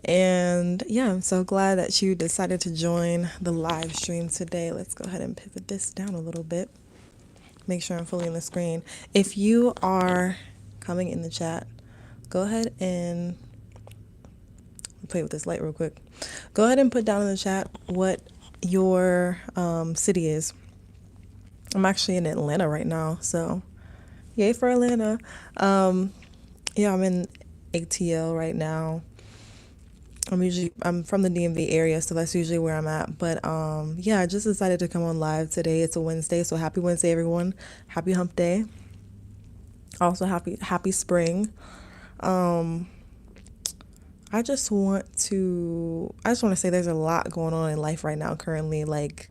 And yeah, I'm so glad that you decided to join the live stream today. Let's go ahead and pivot this down a little bit. Make sure I'm fully on the screen. If you are coming in the chat, go ahead and play with this light real quick. Go ahead and put down in the chat what your city is. I'm actually in Atlanta right now, so yay for Atlanta. Yeah, I'm in ATL right now. I'm from the DMV area, so that's usually where I'm at. But yeah, I just decided to come on live today. It's a Wednesday, so happy Wednesday, everyone. Happy Hump Day. Also happy spring. I just want to say there's a lot going on in life right now currently. Like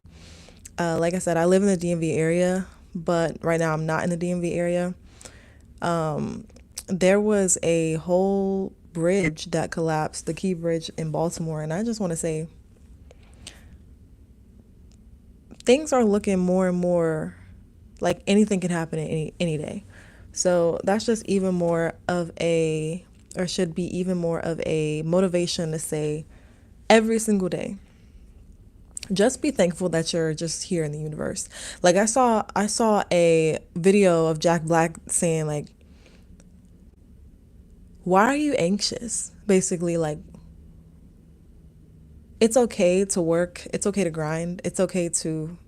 I said, I live in the DMV area, but right now I'm not in the DMV area. There was a whole bridge that collapsed, the Key Bridge in Baltimore, and I just want to say things are looking more and more like anything can happen any day. So that's just even more of a, or should be even more of a motivation to say every single day, just be thankful that you're just here in the universe. Like I saw a video of Jack Black saying like, why are you anxious? Basically, like, it's okay to work, it's okay to grind, it's okay to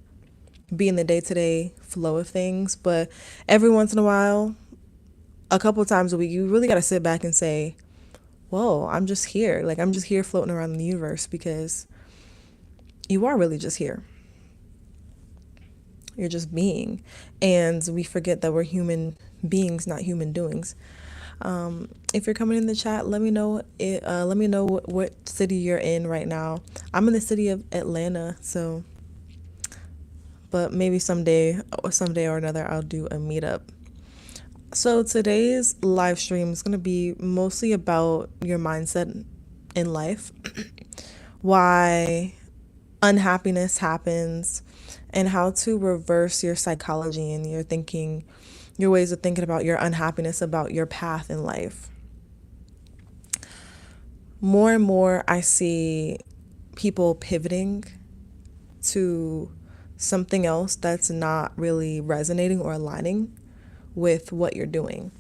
be in the day-to-day flow of things, but every once in a while, a couple of times a week, you really got to sit back and say, whoa, I'm just here. Like, I'm just here floating around in the universe, because you are really just here. You're just being. And we forget that we're human beings, not human doings. If you're coming in the chat, let me know let me know what city you're in right now. I'm in the city of Atlanta, so, but maybe someday or another I'll do a meetup. So today's live stream is going to be mostly about your mindset in life, why unhappiness happens, and how to reverse your psychology and your thinking, your ways of thinking about your unhappiness, about your path in life. More and more, I see people pivoting to something else that's not really resonating or aligning with what you're doing,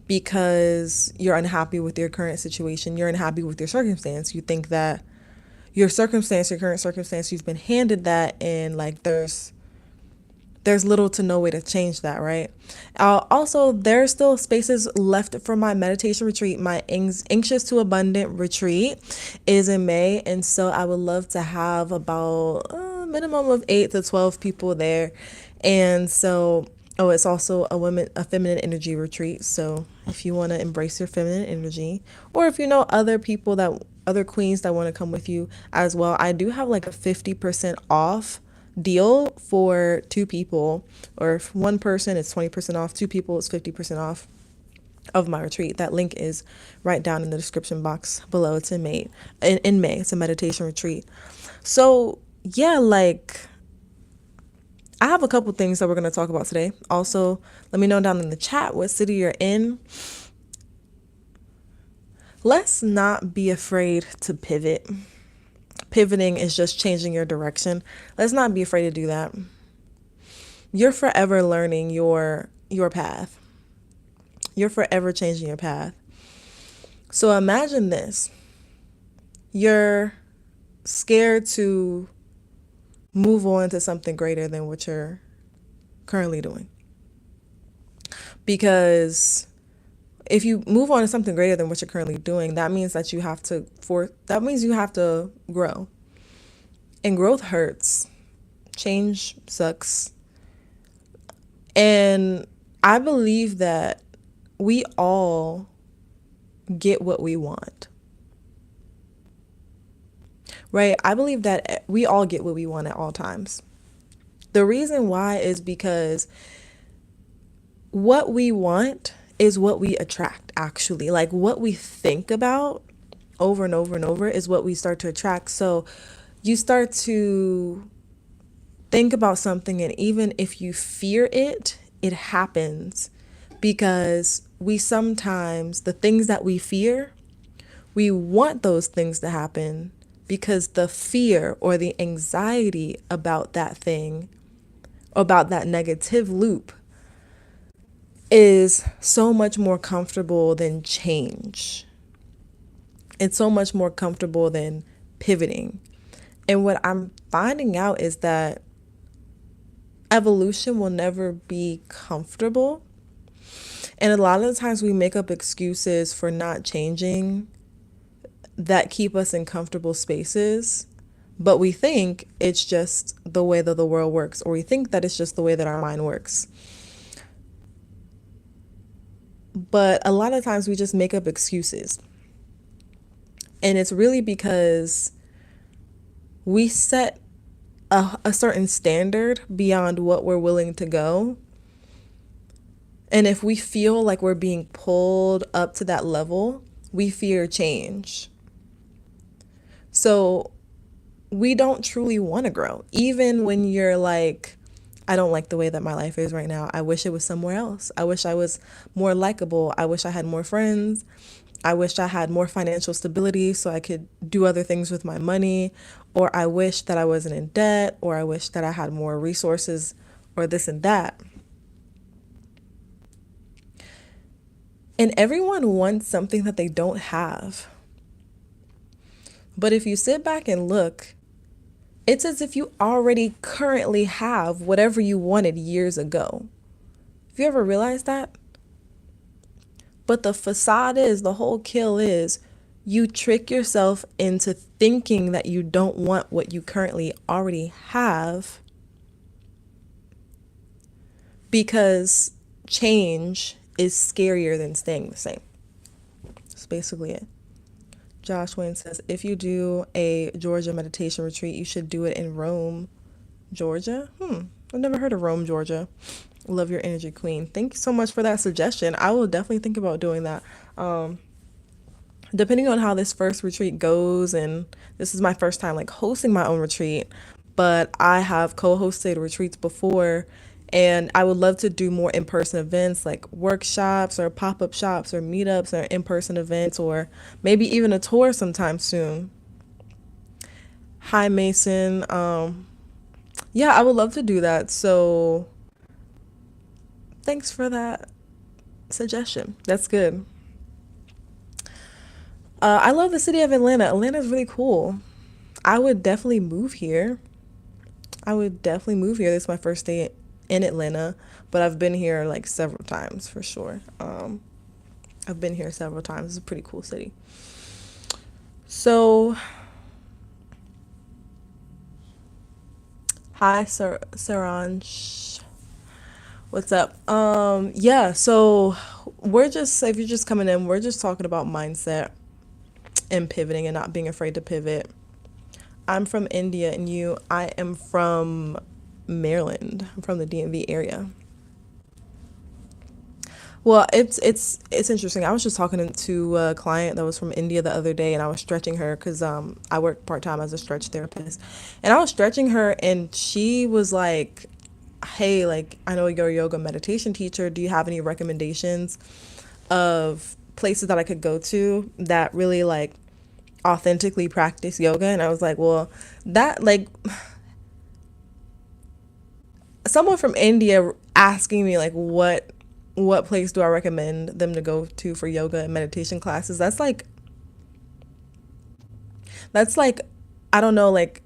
because you're unhappy with your current situation. You're unhappy with your circumstance. You think that your current circumstance, you've been handed that, and like there's little to no way to change that, right? Also, there's still spaces left for my meditation retreat. My Anxious to Abundant retreat is in May, and so I would love to have about a minimum of 8 to 12 people there. And so, oh, it's also a feminine energy retreat. So if you want to embrace your feminine energy, or if you know other queens that want to come with you as well, I do have like a 50% off deal for 2 people, or if 1 person it's 20% off, 2 people it's 50% off of my retreat. That link is right down in the description box below. It's in May. In May, it's a meditation retreat. So yeah, like, I have a couple things that we're going to talk about today. Also, let me know down in the chat what city you're in. Let's not be afraid to pivot. Pivoting is just changing your direction. Let's not be afraid to do that. You're forever learning your path. You're forever changing your path. So imagine this. You're scared to move on to something greater than what you're currently doing. Because if you move on to something greater than what you're currently doing, that means that you have to grow. And growth hurts. Change sucks. And I believe that we all get what we want. Right? I believe that we all get what we want at all times. The reason why is because what we want is what we attract, actually. Like, what we think about over and over and over is what we start to attract. So you start to think about something, and even if you fear it, it happens, because the things that we fear, We want those things to happen because the fear or the anxiety about that thing, about that negative loop, is so much more comfortable than change. It's so much more comfortable than pivoting. And what I'm finding out is that evolution will never be comfortable. And a lot of the times we make up excuses for not changing that keep us in comfortable spaces, but we think it's just the way that the world works, or we think that it's just the way that our mind works. But a lot of times we just make up excuses. And it's really because we set a certain standard beyond what we're willing to go. And if we feel like we're being pulled up to that level, we fear change. So we don't truly want to grow. Even when you're like, I don't like the way that my life is right now. I wish it was somewhere else. I wish I was more likable. I wish I had more friends. I wish I had more financial stability so I could do other things with my money. Or I wish that I wasn't in debt. Or I wish that I had more resources or this and that. And everyone wants something that they don't have. But if you sit back and look, it's as if you already currently have whatever you wanted years ago. Have you ever realized that? But the facade is, the whole kill is, you trick yourself into thinking that you don't want what you currently already have because change is scarier than staying the same. That's basically it. Josh Wayne says, if you do a Georgia meditation retreat, you should do it in Rome, Georgia. I've never heard of Rome, Georgia. Love your energy, queen. Thank you so much for that suggestion. I will definitely think about doing that. Depending on how this first retreat goes, and this is my first time like hosting my own retreat, but I have co-hosted retreats before, and I would love to do more in-person events like workshops or pop-up shops or meetups or in-person events, or maybe even a tour sometime soon. Hi, Mason. Yeah, I would love to do that. So thanks for that suggestion. That's good. I love the city of Atlanta. Atlanta is really cool. I would definitely move here. This is my first day in Atlanta, but I've been here like several times for sure. I've been here several times. It's a pretty cool city. So, hi, Saranj. What's up? Yeah, so if you're just coming in, we're just talking about mindset and pivoting and not being afraid to pivot. I'm from India, and I am from Maryland. I'm from the DMV area. Well, it's interesting. I was just talking to a client that was from India the other day, and I was stretching her because I work part-time as a stretch therapist, and I was stretching her, and she was like, hey, like, I know you're a yoga meditation teacher. Do you have any recommendations of places that I could go to that really like authentically practice yoga? And I was like, well, that like someone from India asking me like what place do I recommend them to go to for yoga and meditation classes? That's like I don't know, like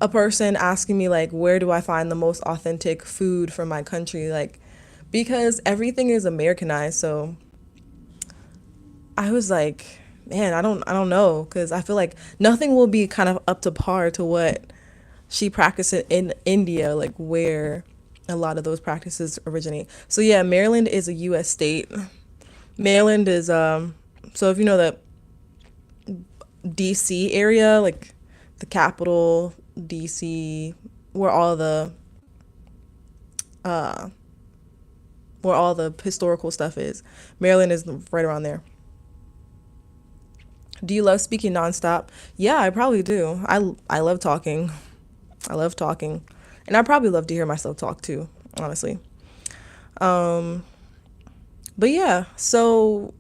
a person asking me like where do I find the most authentic food from my country, like because everything is Americanized. So I was like, man, I don't know, because I feel like nothing will be kind of up to par to what she practiced in India, like where a lot of those practices originate. So yeah, Maryland is a U.S. state. Maryland is so if you know the D.C. area, like the capital, D.C., where all the uh where all the historical stuff is. Maryland is right around there. Do you love speaking nonstop? Yeah, I probably do. I love talking. I love talking. And I probably love to hear myself talk too, honestly. Um, but yeah, so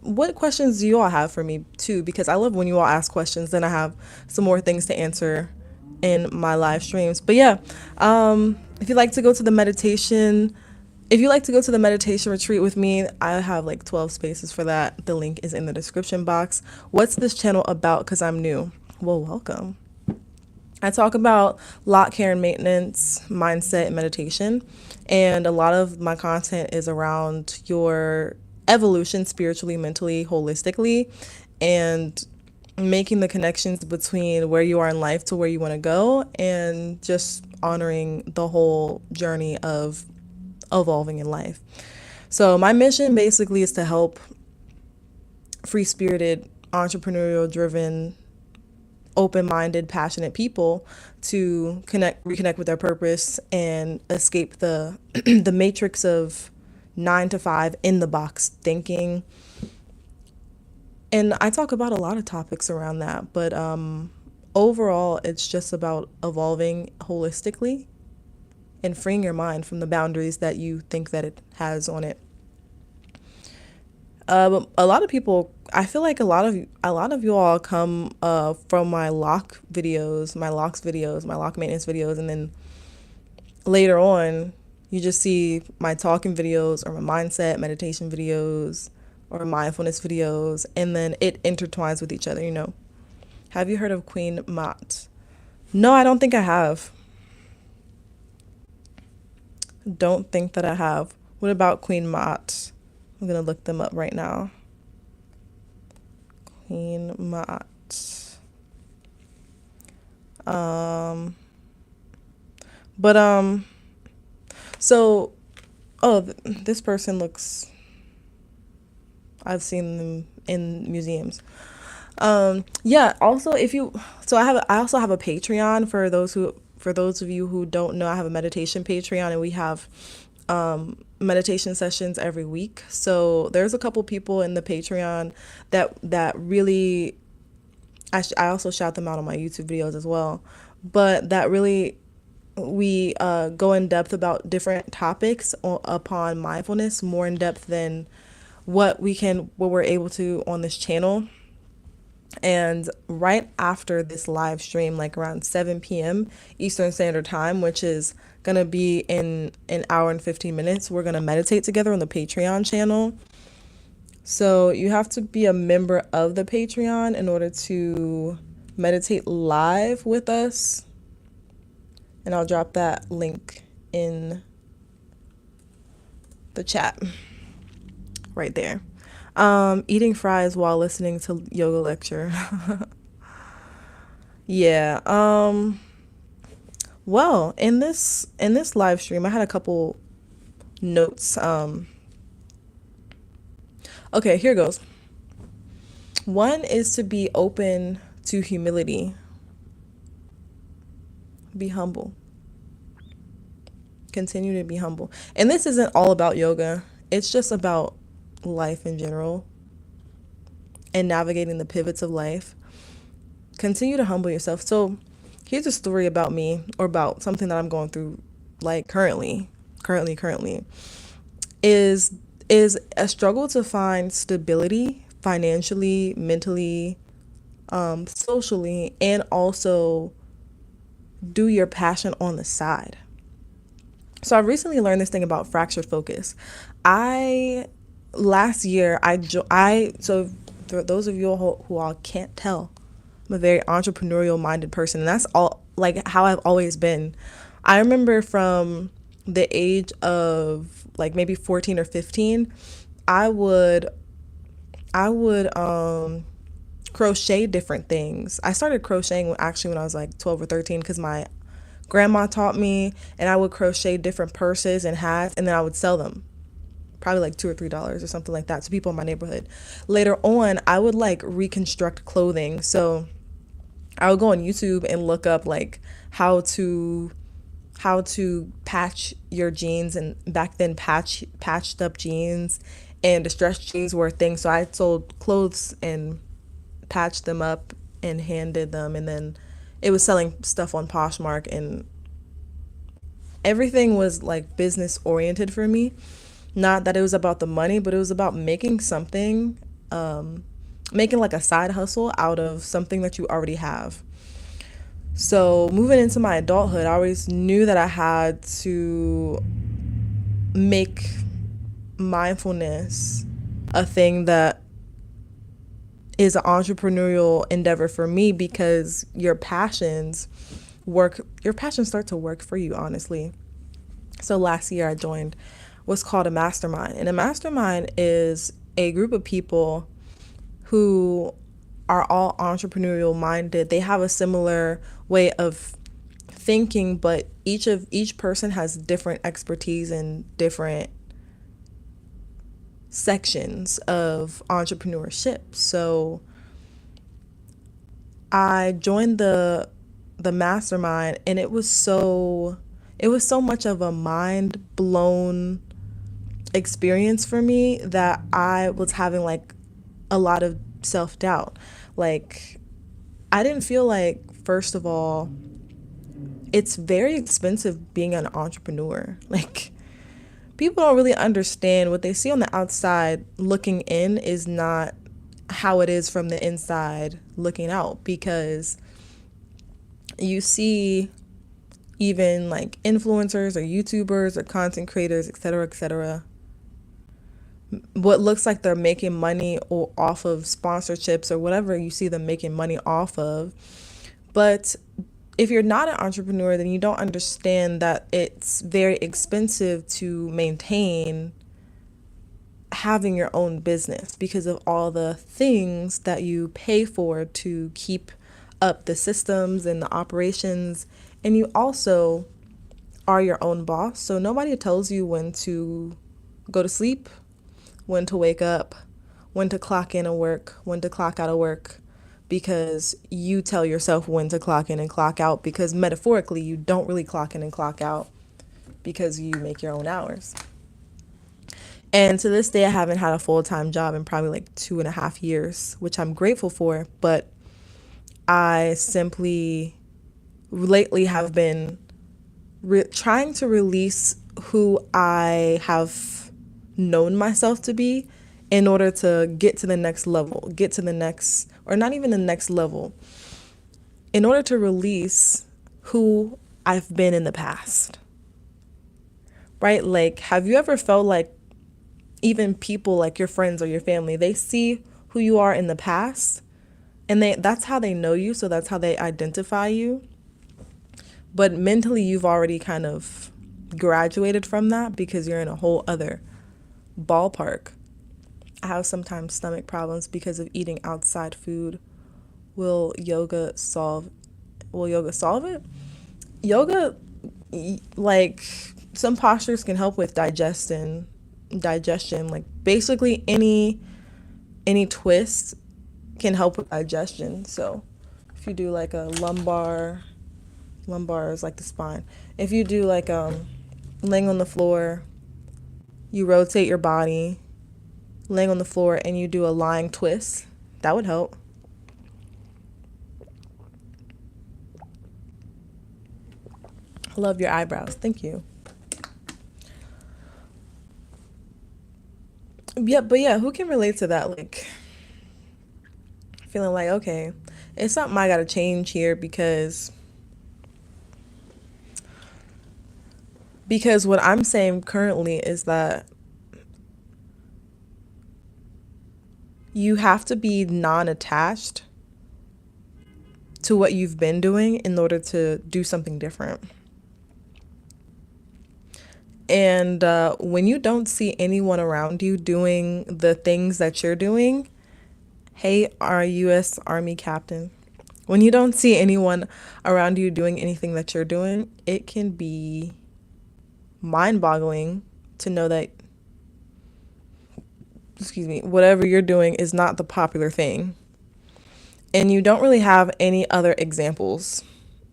what questions do you all have for me too? Because I love when you all ask questions. Then I have some more things to answer in my live streams. But yeah, if you'd like to go to the meditation, if you like to go to the meditation retreat with me, I have like 12 spaces for that. The link is in the description box. What's this channel about? Because I'm new. Well, welcome. I talk about lock, care, and maintenance, mindset, and meditation. And a lot of my content is around your evolution spiritually, mentally, holistically, and making the connections between where you are in life to where you want to go, and just honoring the whole journey of evolving in life. So, my mission basically is to help free spirited, entrepreneurial driven, open-minded, passionate people to reconnect with their purpose and escape the the matrix of 9 to 5 in the box thinking. And I talk about a lot of topics around that, but overall, it's just about evolving holistically and freeing your mind from the boundaries that you think that it has on it. But a lot of people, I feel like a lot of you all come from my lock videos, my locks videos, my lock maintenance videos, and then later on, you just see my talking videos or my mindset meditation videos or mindfulness videos, and then it intertwines with each other. Have you heard of Queen Mott? No, I don't think I have. Don't think that I have. What about Queen Mott? I'm gonna look them up right now. Queen Mott. But so this person looks. I've seen them in museums. Yeah. Also, I also have a Patreon for those of you who don't know. I have a meditation Patreon, and we have meditation sessions every week. So there's a couple people in the Patreon that really, I also shout them out on my YouTube videos as well, but that really, we go in depth about different topics upon mindfulness, more in depth than what we're able to on this channel. And right after this live stream, like around 7 p.m. Eastern Standard Time, which is going to be in an hour and 15 minutes, we're going to meditate together on the Patreon channel. So you have to be a member of the Patreon in order to meditate live with us. And I'll drop that link in the chat right there. Eating fries while listening to yoga lecture. Yeah. Well, in this live stream, I had a couple notes. Okay, here goes. One is to be open to humility. Be humble. Continue to be humble. And this isn't all about yoga. It's just about life in general and navigating the pivots of life. Continue to humble yourself. So here's a story about me, or about something that I'm going through, like currently is a struggle to find stability financially, mentally, socially, and also do your passion on the side. So I recently learned this thing about fractured focus. Last year, so for those of you who all can't tell, I'm a very entrepreneurial minded person, and that's all, like, how I've always been. I remember from the age of like maybe 14 or 15, I would crochet different things. I started crocheting actually when I was like 12 or 13 because my grandma taught me, and I would crochet different purses and hats, and then I would sell them, probably like $2 or $3 or something like that, to people in my neighborhood. Later on, I would like reconstruct clothing. So I would go on YouTube and look up like how to patch your jeans, and back then patched up jeans and distressed jeans were a thing. So I sold clothes and patched them up and handed them, and then it was selling stuff on Poshmark, and everything was like business oriented for me. Not that it was about the money, but it was about making something, making like a side hustle out of something that you already have. So moving into my adulthood, I always knew that I had to make mindfulness a thing that is an entrepreneurial endeavor for me, because your passions start to work for you, honestly. So last year I joined what's called a mastermind. And a mastermind is a group of people who are all entrepreneurial minded. They have a similar way of thinking, but each person has different expertise in different sections of entrepreneurship. So I joined the mastermind, and it was so much of a mind blown experience for me that I was having like a lot of self doubt. Like, I didn't feel like, first of all, it's very expensive being an entrepreneur. Like, people don't really understand what they see on the outside looking in is not how it is from the inside looking out, because you see even like influencers or YouTubers or content creators, etc., what looks like they're making money or off of sponsorships or whatever you see them making money off of. But if you're not an entrepreneur, then you don't understand that it's very expensive to maintain having your own business because of all the things that you pay for to keep up the systems and the operations. And you also are your own boss. So nobody tells you when to go to sleep, when to wake up, when to clock in at work, when to clock out of work, because you tell yourself when to clock in and clock out, because metaphorically you don't really clock in and clock out because you make your own hours. And to this day, I haven't had a full-time job in probably like 2.5 years, which I'm grateful for. But I simply lately have been trying to release who I have known myself to be in order to get to the next level, get to the next, or not even the next level, in order to release who I've been in the past, right? Like, have you ever felt like even people like your friends or your family, they see who you are in the past and that's how they know you, so that's how they identify you. But mentally you've already kind of graduated from that because you're in a whole other ballpark. I have sometimes stomach problems because of eating outside food. Will yoga solve it? Yoga, like, some postures can help with digestion, like basically any twist can help with digestion. So if you do like a lumbar is like the spine. If you do like laying on the floor, you rotate your body laying on the floor and you do a lying twist, that would help. Love your eyebrows. Thank you. Yeah, but yeah, who can relate to that? Like, feeling like, okay, it's something I gotta change here because what I'm saying currently is that you have to be non-attached to what you've been doing in order to do something different. And when you don't see anyone around you doing the things that you're doing, hey, our U.S. Army captain, when you don't see anyone around you doing anything that you're doing, it can be mind-boggling to know that, whatever you're doing is not the popular thing. And you don't really have any other examples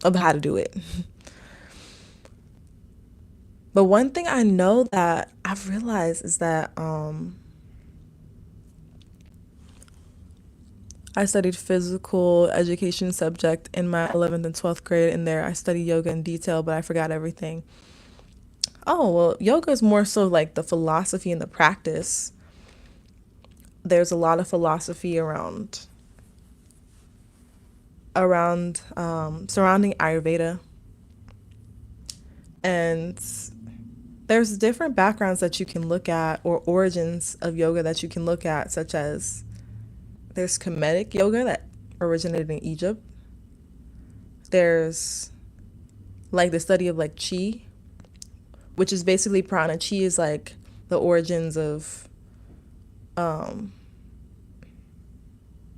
of how to do it. But one thing I know that I've realized is that I studied physical education subject in my 11th and 12th grade. In there, I studied yoga in detail, but I forgot everything. Oh, well, yoga is more so like the philosophy and the practice. There's a lot of philosophy around surrounding Ayurveda, and there's different backgrounds that you can look at or origins of yoga that you can look at, such as there's Kemetic yoga that originated in Egypt. There's like the study of like chi, which is basically prana. Chi is like the origins of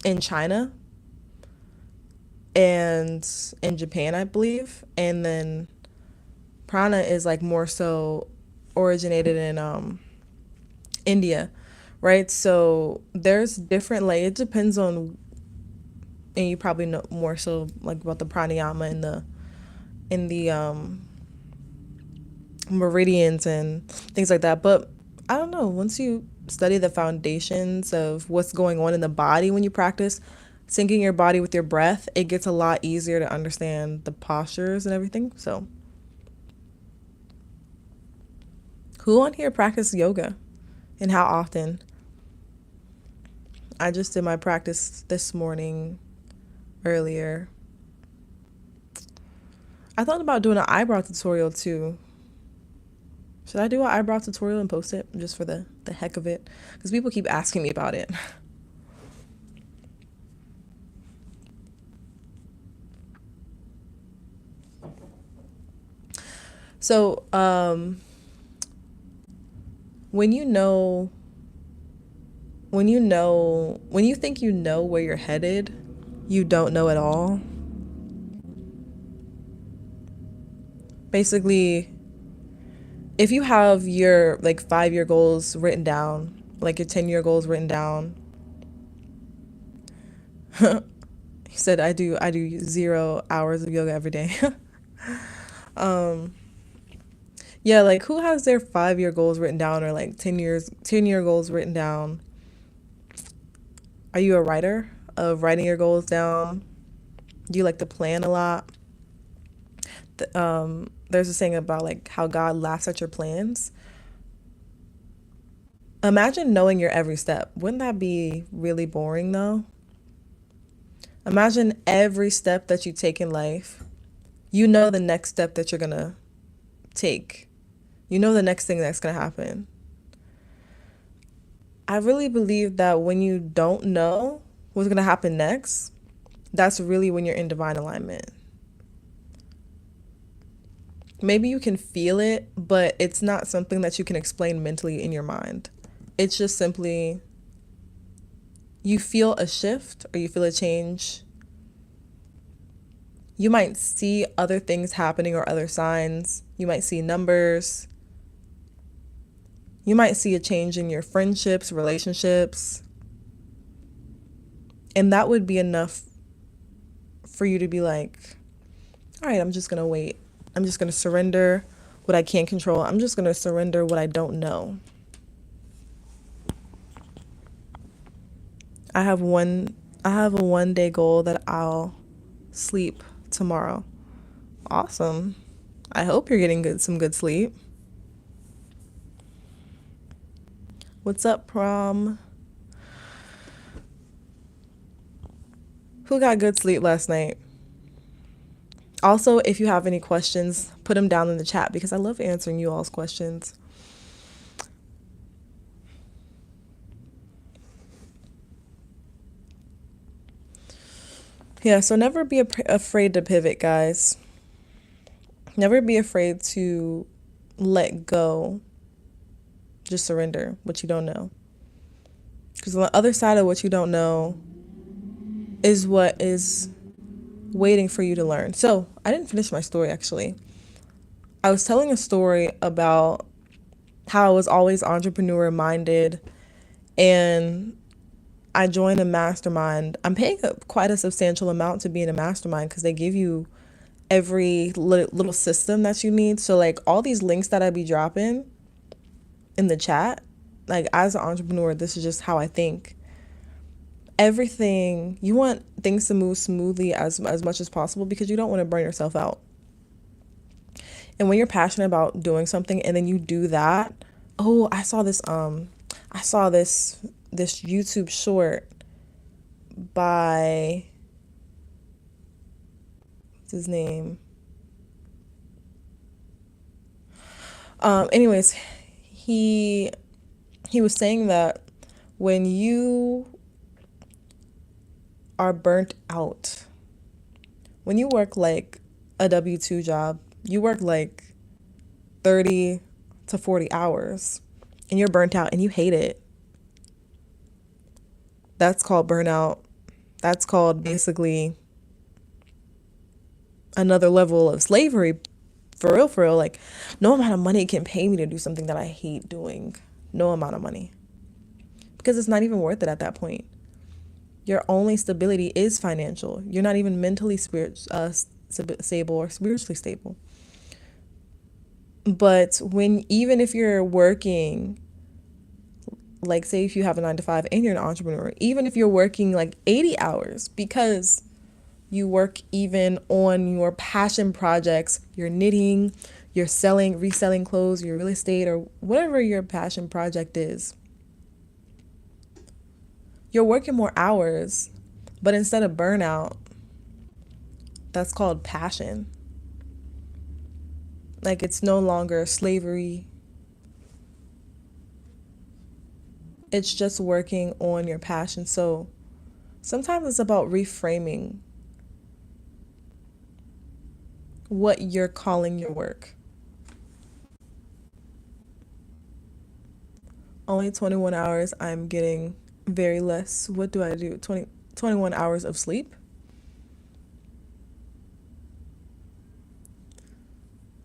in China and in Japan, I believe. And then prana is like more so originated in India, right? So there's different, like it depends on, and you probably know more so like about the pranayama and the meridians and things like that. But I don't know, once you study the foundations of what's going on in the body when you practice syncing your body with your breath, it gets a lot easier to understand the postures and everything. So who on here practice yoga and how often? I just did my practice this morning earlier. I thought about doing an eyebrow tutorial too. Should I do an eyebrow tutorial and post it just for the heck of it? Because people keep asking me about it. So, when you know, when you think you know where you're headed, you don't know at all. Basically, if you have your like 5 year goals written down, like your 10 year goals written down, he said I do 0 hours of yoga every day. um, yeah, like who has their 5 year goals written down or like 10 year goals written down? Are you a writer of writing your goals down? Do you like to plan a lot? There's a saying about like how God laughs at your plans. Imagine knowing your every step. Wouldn't that be really boring though? Imagine every step that you take in life. You know the next step that you're gonna take. You know the next thing that's gonna happen. I really believe that when you don't know what's gonna happen next, that's really when you're in divine alignment. Maybe you can feel it, but it's not something that you can explain mentally in your mind. It's just simply you feel a shift or you feel a change. You might see other things happening or other signs. You might see numbers. You might see a change in your friendships, relationships. And that would be enough for you to be like, all right, I'm just going to wait. I'm just going to surrender what I can't control. I'm just going to surrender what I don't know. I have a 1 day goal that I'll sleep tomorrow. Awesome. I hope you're getting some good sleep. What's up, prom? Who got good sleep last night? Also, if you have any questions, put them down in the chat because I love answering you all's questions. Yeah, so never be afraid to pivot, guys. Never be afraid to let go. Just surrender what you don't know. Because on the other side of what you don't know is what is waiting for you to learn. So I didn't finish my story actually. I was telling a story about how I was always entrepreneur minded and I joined a mastermind. I'm paying quite a substantial amount to be in a mastermind because they give you every little system that you need. So like all these links that I be dropping in the chat, like as an entrepreneur, this is just how I think. Everything, you want things to move smoothly as much as possible because you don't want to burn yourself out. And when you're passionate about doing something and then you do that, oh, I saw this YouTube short by what's his name? Anyways, he he was saying that when you are burnt out, when you work like a W-2 job, you work like 30 to 40 hours and you're burnt out and you hate it. That's called burnout. That's called basically another level of slavery. For real, for real. Like, no amount of money can pay me to do something that I hate doing. No amount of money. Because it's not even worth it at that point. Your only stability is financial. You're not even mentally stable or spiritually stable. But even if you're working, like say if you have a 9 to 5 and you're an entrepreneur, even if you're working like 80 hours because you work even on your passion projects, you're knitting, you're selling, reselling clothes, your real estate, or whatever your passion project is, you're working more hours, but instead of burnout, that's called passion. Like it's no longer slavery. It's just working on your passion. So sometimes it's about reframing what you're calling your work. Only 21 hours, I'm getting very less. What do I do? 21 hours of sleep?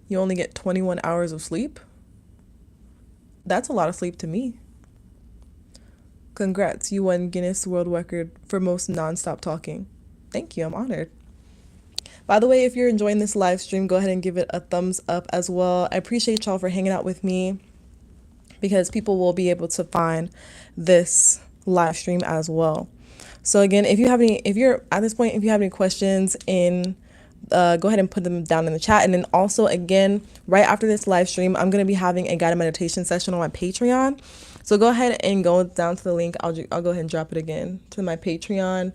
You only get 21 hours of sleep? That's a lot of sleep to me. Congrats, you won Guinness World Record for most nonstop talking. Thank you, I'm honored. By the way, if you're enjoying this live stream, go ahead and give it a thumbs up as well. I appreciate y'all for hanging out with me because people will be able to find this live stream as well. So again, if you're at this point, if you have any questions go ahead and put them down in the chat. And then also, again, right after this live stream, I'm going to be having a guided meditation session on my Patreon. So go ahead and go down to the link. I'll go ahead and drop it again to my Patreon.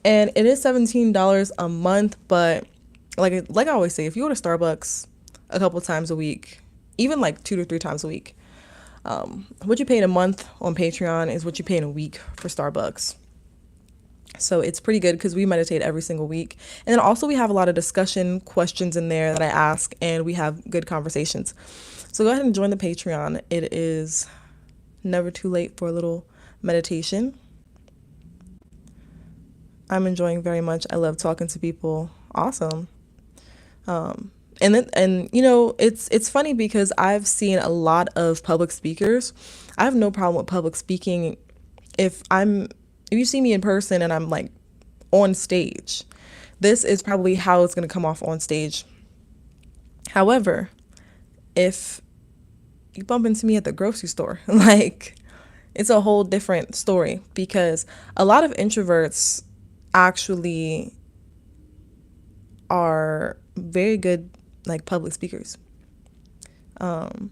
And it is $17 a month. But like I always say, if you go to Starbucks a couple times a week, even like 2 to 3 times a week, what you pay in a month on Patreon is what you pay in a week for Starbucks. So it's pretty good because we meditate every single week. And then also we have a lot of discussion questions in there that I ask, and we have good conversations. So go ahead and join the Patreon. It is never too late for a little meditation. I'm enjoying very much. I love talking to people. Awesome. And you know, it's funny because I've seen a lot of public speakers. I have no problem with public speaking if you see me in person and I'm like on stage. This is probably how it's going to come off on stage. However, if you bump into me at the grocery store, like it's a whole different story because a lot of introverts actually are very good like public speakers. And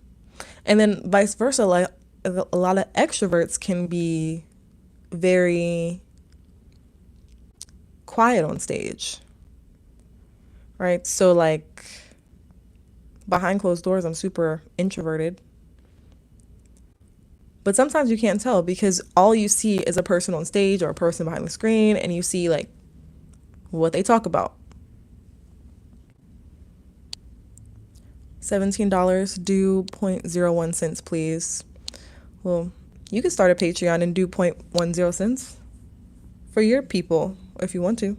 then vice versa, like a lot of extroverts can be very quiet on stage, right? So like behind closed doors, I'm super introverted. But sometimes you can't tell because all you see is a person on stage or a person behind the screen, and you see like what they talk about. $17, do 0.01 cents, please. Well, you can start a Patreon and do 0.10 cents for your people if you want to.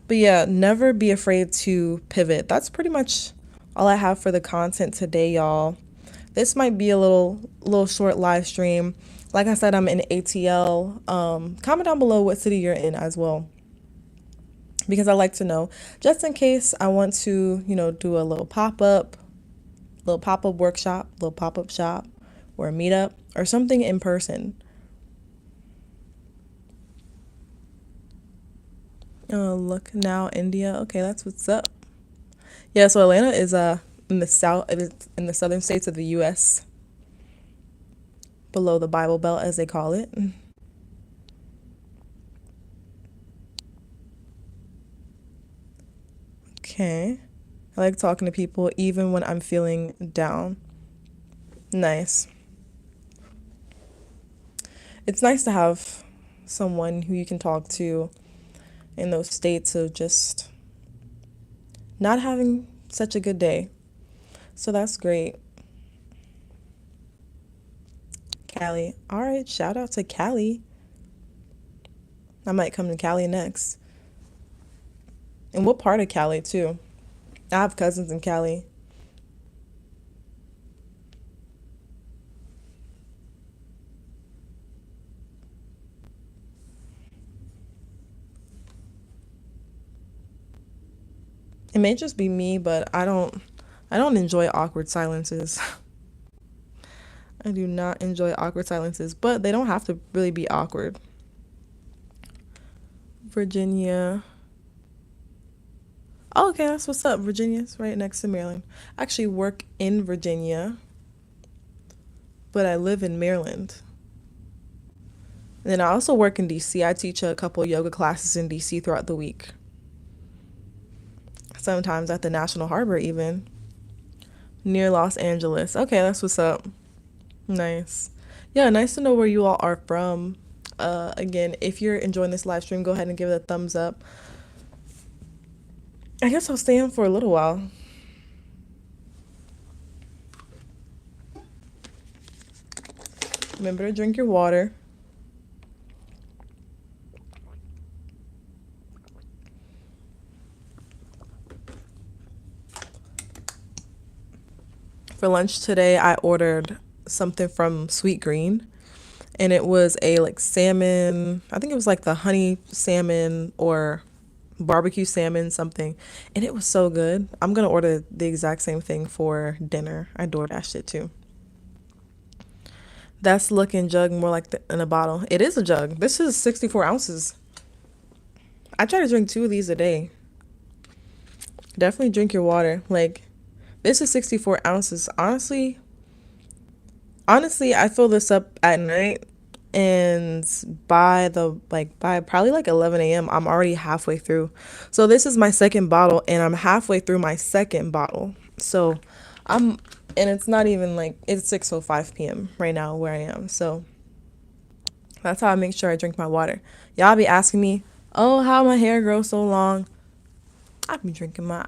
But yeah, never be afraid to pivot. That's pretty much all I have for the content today, y'all. This might be a little short live stream. Like I said, I'm in ATL. Comment down below what city you're in as well, because I like to know just in case I want to, do a little pop-up workshop, little pop-up shop, or a meetup, or something in person. Oh, look now, India. Okay, that's what's up. Yeah, so Atlanta is in the south, it is in the southern states of the U.S., below the Bible Belt, as they call it. Okay. I like talking to people even when I'm feeling down. Nice. It's nice to have someone who you can talk to in those states of just not having such a good day. So that's great. Cali. All right, shout out to Cali. I might come to Cali next. And what part of Cali, too? I have cousins in Cali. It may just be me, but I don't enjoy awkward silences. I do not enjoy awkward silences, but they don't have to really be awkward. Virginia. Oh, okay, that's what's up. Virginia's right next to Maryland. I actually work in Virginia, but I live in Maryland. And then I also work in DC. I teach a couple yoga classes in DC throughout the week. Sometimes at the National Harbor, even near Los Angeles. Okay, that's what's up. Nice. Yeah, nice to know where you all are from. Again, if you're enjoying this live stream, go ahead and give it a thumbs up. I guess I'll stay on for a little while. Remember to drink your water. For lunch today, I ordered something from Sweet Green, and it was a like salmon. I think it was like the honey salmon or barbecue salmon something, and it was so good. I'm gonna order the exact same thing for dinner. I DoorDashed it too. That's looking jug more like in a bottle. It is a jug. This is 64 ounces. I try to drink two of these a day. Definitely drink your water. Like, this is 64 ounces. Honestly, I fill this up at night, and by probably like 11 a.m., I'm already halfway through. So this is my second bottle, and I'm halfway through my second bottle. So I'm and it's not even like it's 6:05 p.m. right now where I am. So that's how I make sure I drink my water. Y'all be asking me, "Oh, how my hair grows so long?" I be drinking my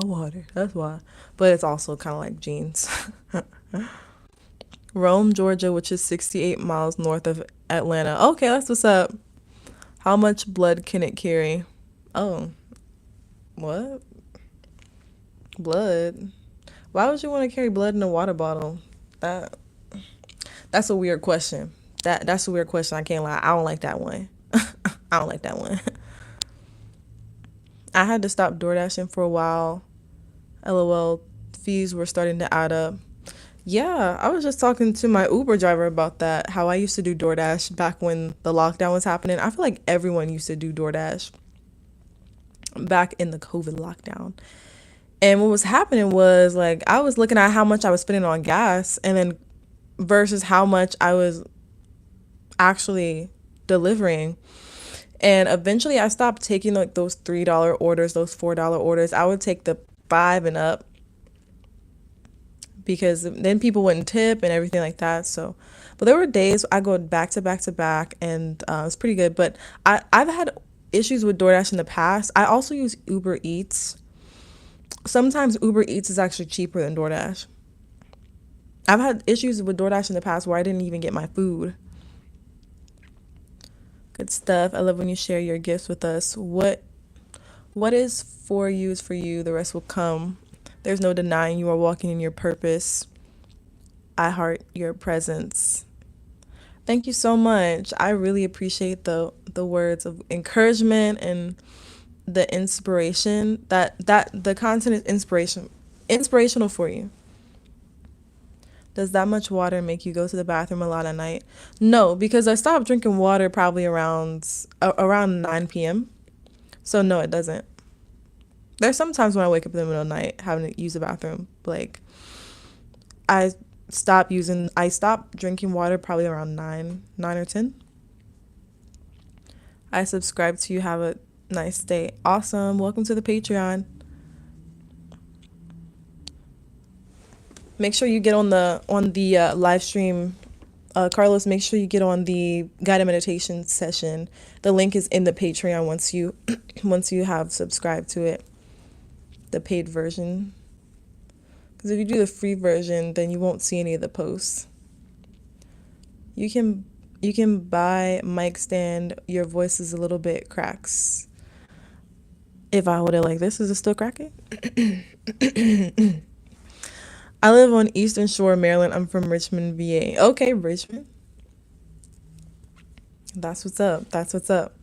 water. That's why. But it's also kind of like jeans. Rome, Georgia, which is 68 miles north of Atlanta. Okay, that's what's up. How much blood can it carry? Oh, what? Blood? Why would you want to carry blood in a water bottle? That that's a weird question. That's a weird question. I can't lie. I don't like that one. I don't like that one. I had to stop door dashing for a while. LOL, fees were starting to add up. Yeah, I was just talking to my Uber driver about that, how I used to do DoorDash back when the lockdown was happening. I feel like everyone used to do DoorDash back in the COVID lockdown. And what was happening was like I was looking at how much I was spending on gas and then versus how much I was actually delivering. And eventually I stopped taking like those $3 orders, those $4 orders. I would take the 5 and up because then people wouldn't tip and everything like that. So, but there were days I go back to back to back, and it's pretty good. But I've had issues with DoorDash in the past. I also use Uber Eats. Sometimes Uber Eats is actually cheaper than DoorDash. I've had issues with DoorDash in the past where I didn't even get my food. Good stuff. I love when you share your gifts with us. What is for you is for you. The rest will come. There's no denying you are walking in your purpose. I heart your presence. Thank you so much. I really appreciate the words of encouragement and the inspiration. That the content is inspirational for you. Does that much water make you go to the bathroom a lot at night? No, because I stopped drinking water probably around 9 p.m. So no, it doesn't. There's sometimes when I wake up in the middle of the night having to use the bathroom. Like, I I stopped drinking water probably around 9 or 10. I subscribe to you. Have a nice day. Awesome. Welcome to the Patreon. Make sure you get on the live stream. Carlos, make sure you get on the guided meditation session. The link is in the Patreon once you once you have subscribed to it, the paid version. Because if you do the free version, then you won't see any of the posts. You can buy mic stand. Your voice is a little bit cracks. If I hold it like this, is it still cracking? I live on Eastern Shore, Maryland. I'm from Richmond, VA. Okay, Richmond. That's what's up. That's what's up.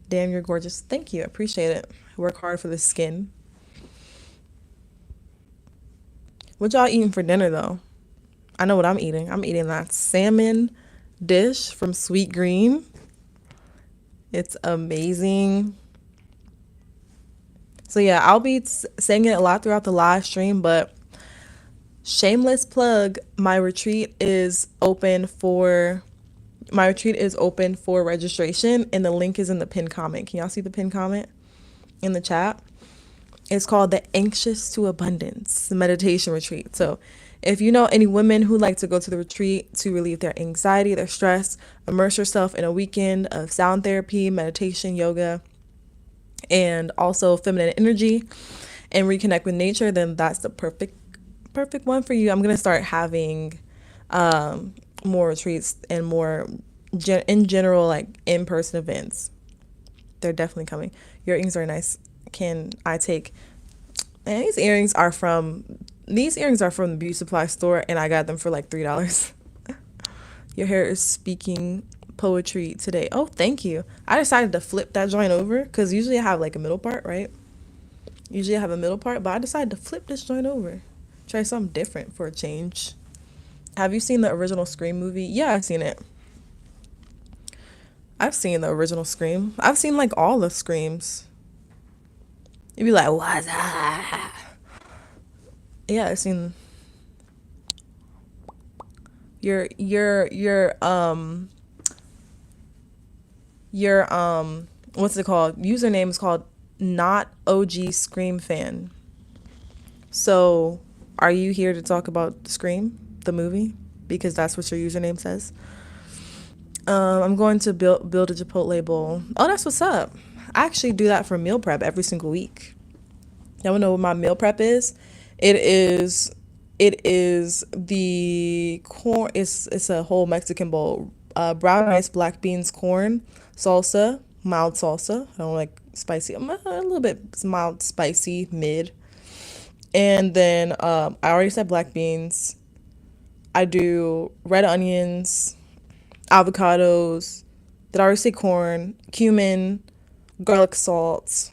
Damn, you're gorgeous. Thank you. I appreciate it. I work hard for the skin. What y'all eating for dinner, though? I know what I'm eating. I'm eating that salmon dish from Sweet Green. It's amazing. So yeah, I'll be saying it a lot throughout the live stream, but shameless plug, my retreat is open for registration, and the link is in the pinned comment. Can y'all see the pinned comment in the chat? It's called the Anxious to Abundance Meditation Retreat. So if you know any women who like to go to the retreat to relieve their anxiety, their stress, immerse yourself in a weekend of sound therapy, meditation, yoga, and also feminine energy, and reconnect with nature, then that's the perfect one for you. I'm gonna start having more retreats and more in general, like in-person events. They're definitely coming. Your earrings are nice. Can I take? And these earrings are from the beauty supply store, and I got them for like $3. Your hair is speaking poetry today. Oh, thank you. I decided to flip that joint over because usually I have like a middle part, right? Usually I have a middle part, but I decided to flip this joint over. Try something different for a change. Have you seen the original Scream movie? Yeah, I've seen it. I've seen the original Scream. I've seen like all the Screams. You'd be like, what's that? Yeah, I've seen your what's it called? Username is called not OG Scream fan. So, are you here to talk about Scream, the movie? Because that's what your username says. I'm going to build a Chipotle bowl. Oh, that's what's up. I actually do that for meal prep every single week. Y'all wanna know what my meal prep is? It is the corn. It's a whole Mexican bowl. Brown rice, black beans, corn, salsa, mild salsa. I don't like spicy. I'm a little bit mild, spicy, mid. And then I already said black beans. I do red onions, avocados. Did I already say corn, cumin, garlic salt,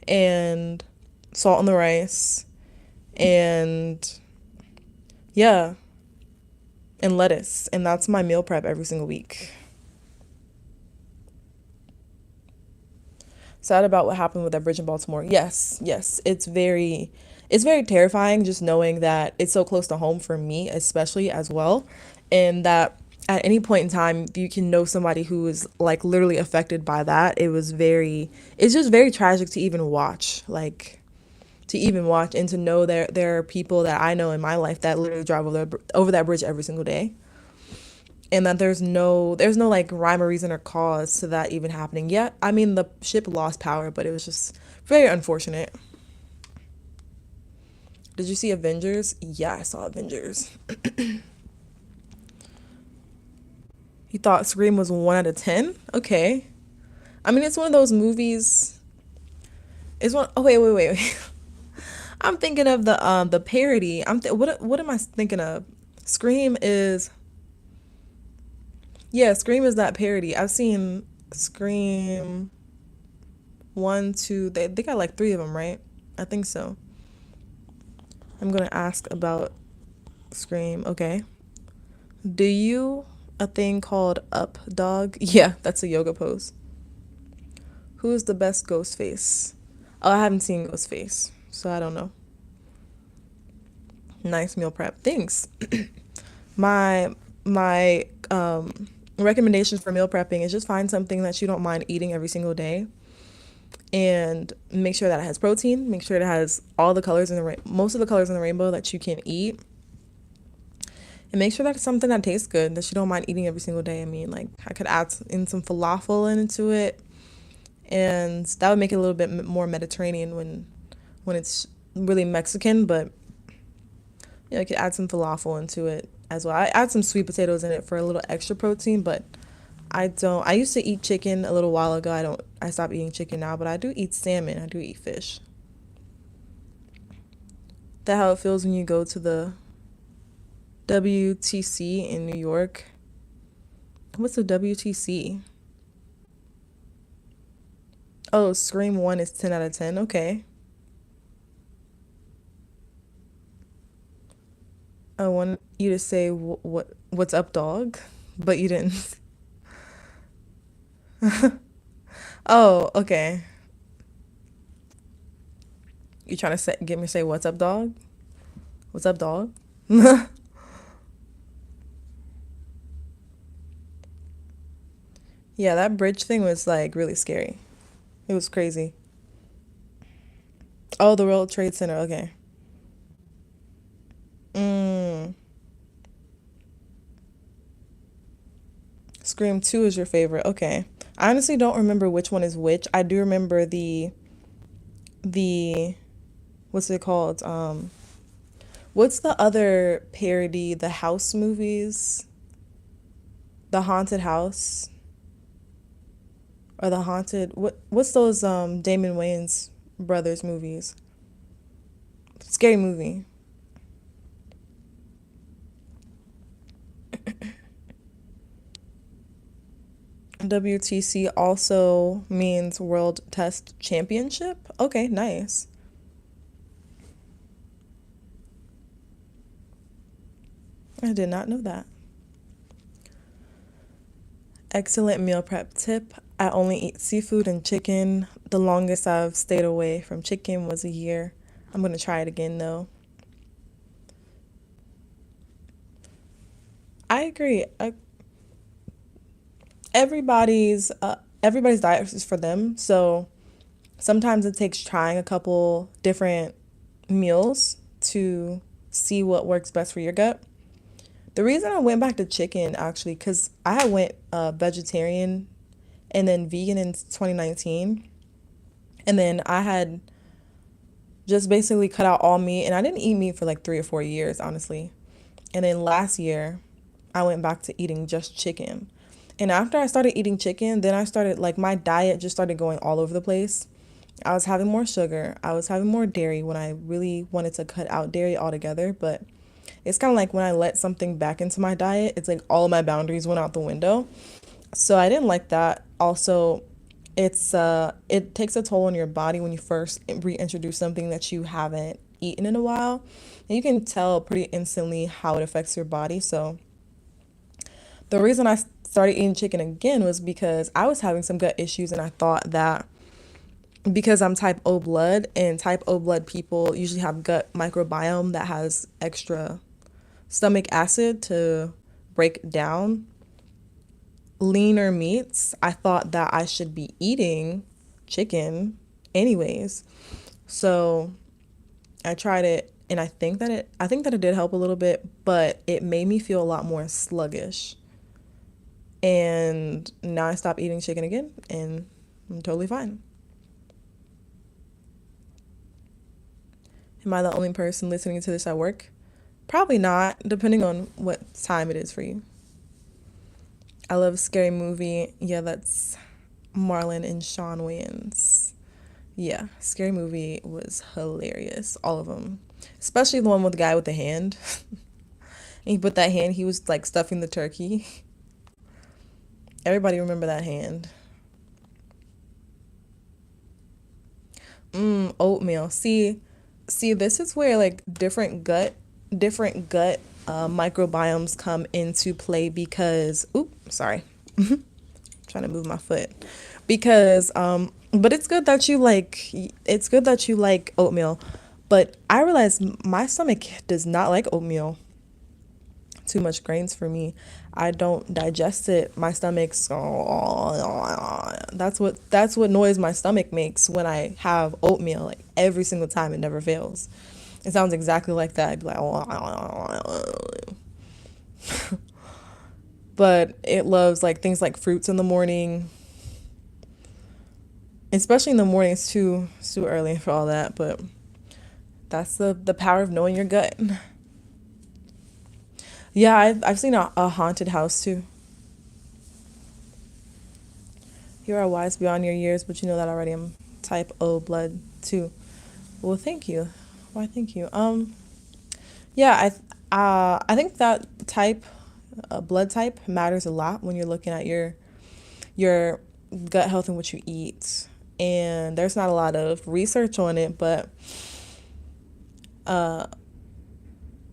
and salt on the rice, and yeah, and lettuce. And that's my meal prep every single week. Sad about what happened with that bridge in Baltimore. Yes, yes. It's very terrifying just knowing that it's so close to home for me, especially as well. And that at any point in time you can know somebody who is like literally affected by that. It's just very tragic to even watch. Like to even watch and to know there are people that I know in my life that literally drive over that bridge every single day, and that there's no like rhyme or reason or cause to that even happening. Yeah, I mean the ship lost power, but it was just very unfortunate. Did you see Avengers? Yeah, I saw Avengers. You thought Scream was 1 out of 10? Okay. I mean, it's one of those movies. It's one. Oh wait. I'm thinking of the parody. What am I thinking of? Scream is Yeah, Scream is that parody. I've seen Scream one, two. They got like three of them, right? I think so. I'm gonna ask about Scream. Okay. Do you a thing called up dog? Yeah, that's a yoga pose. Who's the best ghost face? Oh, I haven't seen ghost face, so I don't know. Nice meal prep. Thanks. My recommendations for meal prepping is just find something that you don't mind eating every single day, and make sure that it has protein. Make sure it has all the colors in the most of the colors in the rainbow that you can eat, and make sure that it's something that tastes good that you don't mind eating every single day. I mean, like I could add in some falafel into it, and that would make it a little bit more Mediterranean when it's really Mexican. But you could add some falafel into it as well. I add some sweet potatoes in it for a little extra protein, but I don't. I used to eat chicken a little while ago. I stopped eating chicken now, but I do eat salmon. I do eat fish. That how it feels when you go to the WTC in New York. What's the WTC? Oh, Scream 1 is 10 out of 10. Okay. I want you to say what's up, dog, but you didn't. Oh, okay. You trying to get me to say what's up, dog? What's up, dog? Yeah, that bridge thing was like really scary. It was crazy. Oh, the World Trade Center. Okay. Mm. Scream 2 is your favorite. Okay. I honestly don't remember which one is which. I do remember the what's it called? What's the other parody? The house movies? The haunted house or the haunted what's those Damon Wayans brothers movies? Scary movie. WTC also means World Test Championship. Okay, nice. I did not know that. Excellent meal prep tip. I only eat seafood and chicken. The longest I've stayed away from chicken was a year. I'm gonna try it again though. I agree. Everybody's diet is for them. So sometimes it takes trying a couple different meals to see what works best for your gut. The reason I went back to chicken actually, because I had went vegetarian and then vegan in 2019, and then I had just basically cut out all meat, and I didn't eat meat for like 3 or 4 years, honestly. And then last year, I went back to eating just chicken. And after I started eating chicken, then I started like my diet just started going all over the place. I was having more sugar. I was having more dairy when I really wanted to cut out dairy altogether. But it's kind of like when I let something back into my diet, it's like all of my boundaries went out the window. So I didn't like that. Also, it takes a toll on your body when you first reintroduce something that you haven't eaten in a while. And you can tell pretty instantly how it affects your body. So the reason I started eating chicken again was because I was having some gut issues, and I thought that because I'm type O blood, and type O blood people usually have gut microbiome that has extra stomach acid to break down leaner meats, I thought that I should be eating chicken anyways. So I tried it, and I think that it did help a little bit, but it made me feel a lot more sluggish. And now I stopped eating chicken again, and I'm totally fine. Am I the only person listening to this at work? Probably not, depending on what time it is for you. I love Scary Movie. Yeah, that's Marlon and Sean Wayans. Yeah, Scary Movie was hilarious. All of them. Especially the one with the guy with the hand. And he put that hand, he was like stuffing the turkey. Everybody remember that hand. Oatmeal. See, this is where like different gut microbiomes come into play because, sorry, trying to move my foot, because But it's good that you like oatmeal. But I realize my stomach does not like oatmeal. Too much grains for me. I don't digest it. My stomach's that's what noise my stomach makes when I have oatmeal, like every single time. It never fails. It sounds exactly like that. I'd be like, but it loves like things like fruits in the morning, especially in the morning. It's too early for all that, but that's the power of knowing your gut. Yeah, I've seen a haunted house too. You are wise beyond your years, but you know that already. I'm type O blood too. Well, thank you. Why, thank you. Yeah, I think that blood type matters a lot when you're looking at your gut health and what you eat. And there's not a lot of research on it, but uh,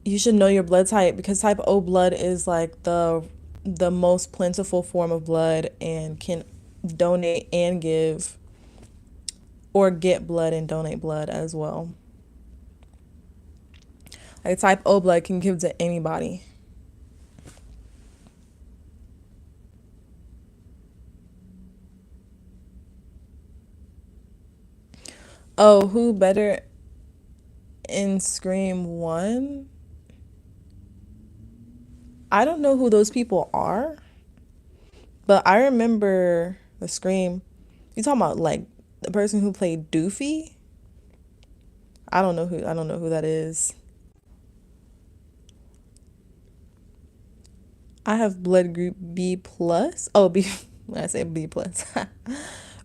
you should know your blood type because type O blood is like the most plentiful form of blood and can donate and give or get blood and donate blood as well. Like type O blood can give to anybody. Oh, who better in Scream 1? I don't know who those people are, but I remember the Scream. You talking about like the person who played Doofy? I don't know who that is. I have blood group B plus. Oh, B. When I say B plus,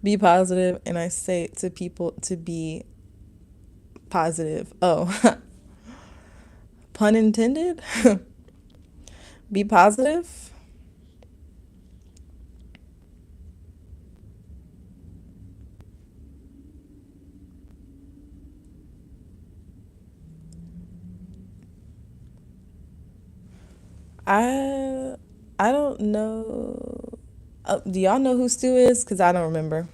B positive, and I say to people to be positive. Oh, pun intended. Be positive. I I don't know. Do y'all know who Stu is? Cause I don't remember.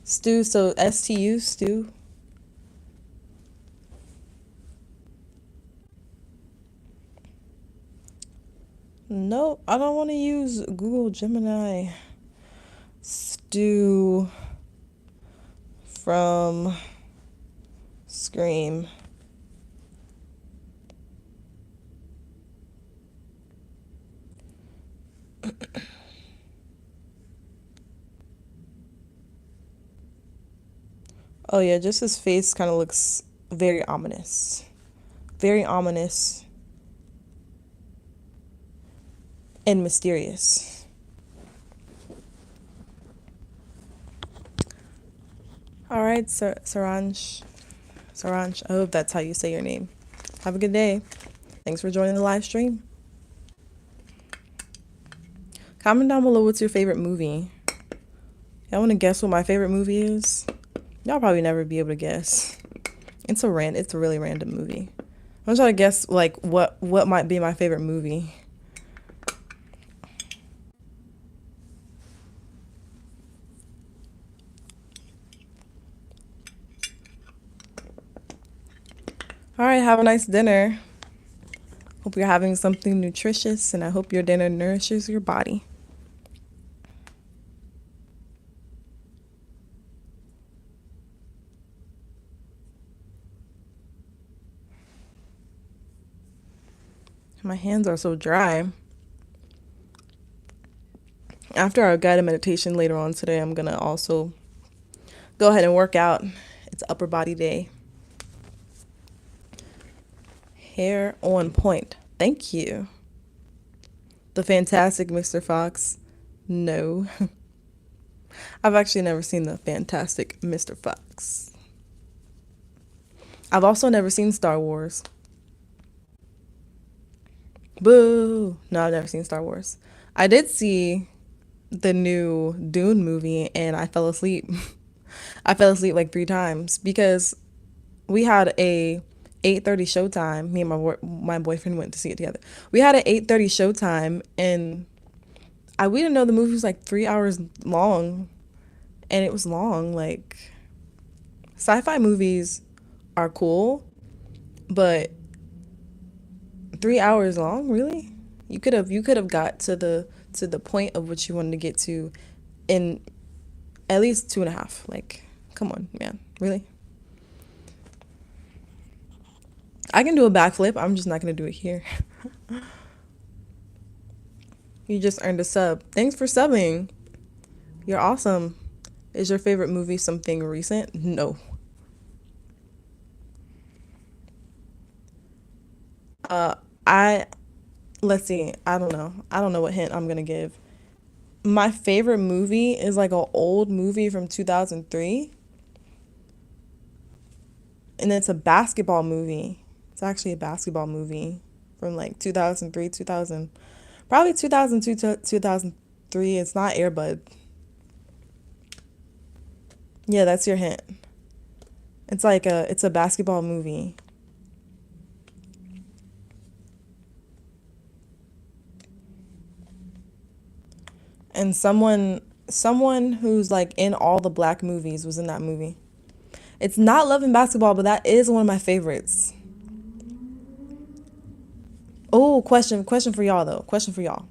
Stu. So STU Stu. Nope. I don't want to use Google Gemini. Stu from Scream. Oh yeah, just his face kind of looks very ominous. Very ominous and mysterious. All right, Saranj. Saranj, I hope that's how you say your name. Have a good day. Thanks for joining the live stream. Comment down below what's your favorite movie. Y'all want to guess what my favorite movie is? Y'all probably never be able to guess. It's a really random movie. I'm trying to guess like what might be my favorite movie. All right, have a nice dinner. Hope you're having something nutritious, and I hope your dinner nourishes your body. My hands are so dry. After our guided meditation later on today, I'm gonna also go ahead and work out. It's upper body day. Hair on point. Thank you. The fantastic Mr. Fox. No. I've actually never seen the fantastic Mr. Fox. I've also never seen Star Wars. Boo! No, I've never seen Star Wars. I did see the new Dune movie and I fell asleep. I fell asleep like 3 times because we had a 8:30 showtime. Me and my boyfriend went to see it together. We had an 8:30 showtime and we didn't know the movie was like 3 hours long. and it was long. Like, sci-fi movies are cool, but 3 hours long, really? You could have got to the point of what you wanted to get to in at least two and a half. Like, come on, man, really? I can do a backflip. I'm just not gonna do it here. You just earned a sub. Thanks for subbing. You're awesome. Is your favorite movie something recent? No. Uh, I let's see. I don't know. I don't know what hint I'm gonna give. My favorite movie is like an old movie from 2003, and it's a basketball movie. It's actually a basketball movie from like 2003, 2000, probably 2002 to 2003. It's not Airbud. Yeah, that's your hint. It's a basketball movie. And someone who's like in all the black movies was in that movie. It's not Love and Basketball, but that is one of my favorites. Oh, question for y'all though. Question for y'all.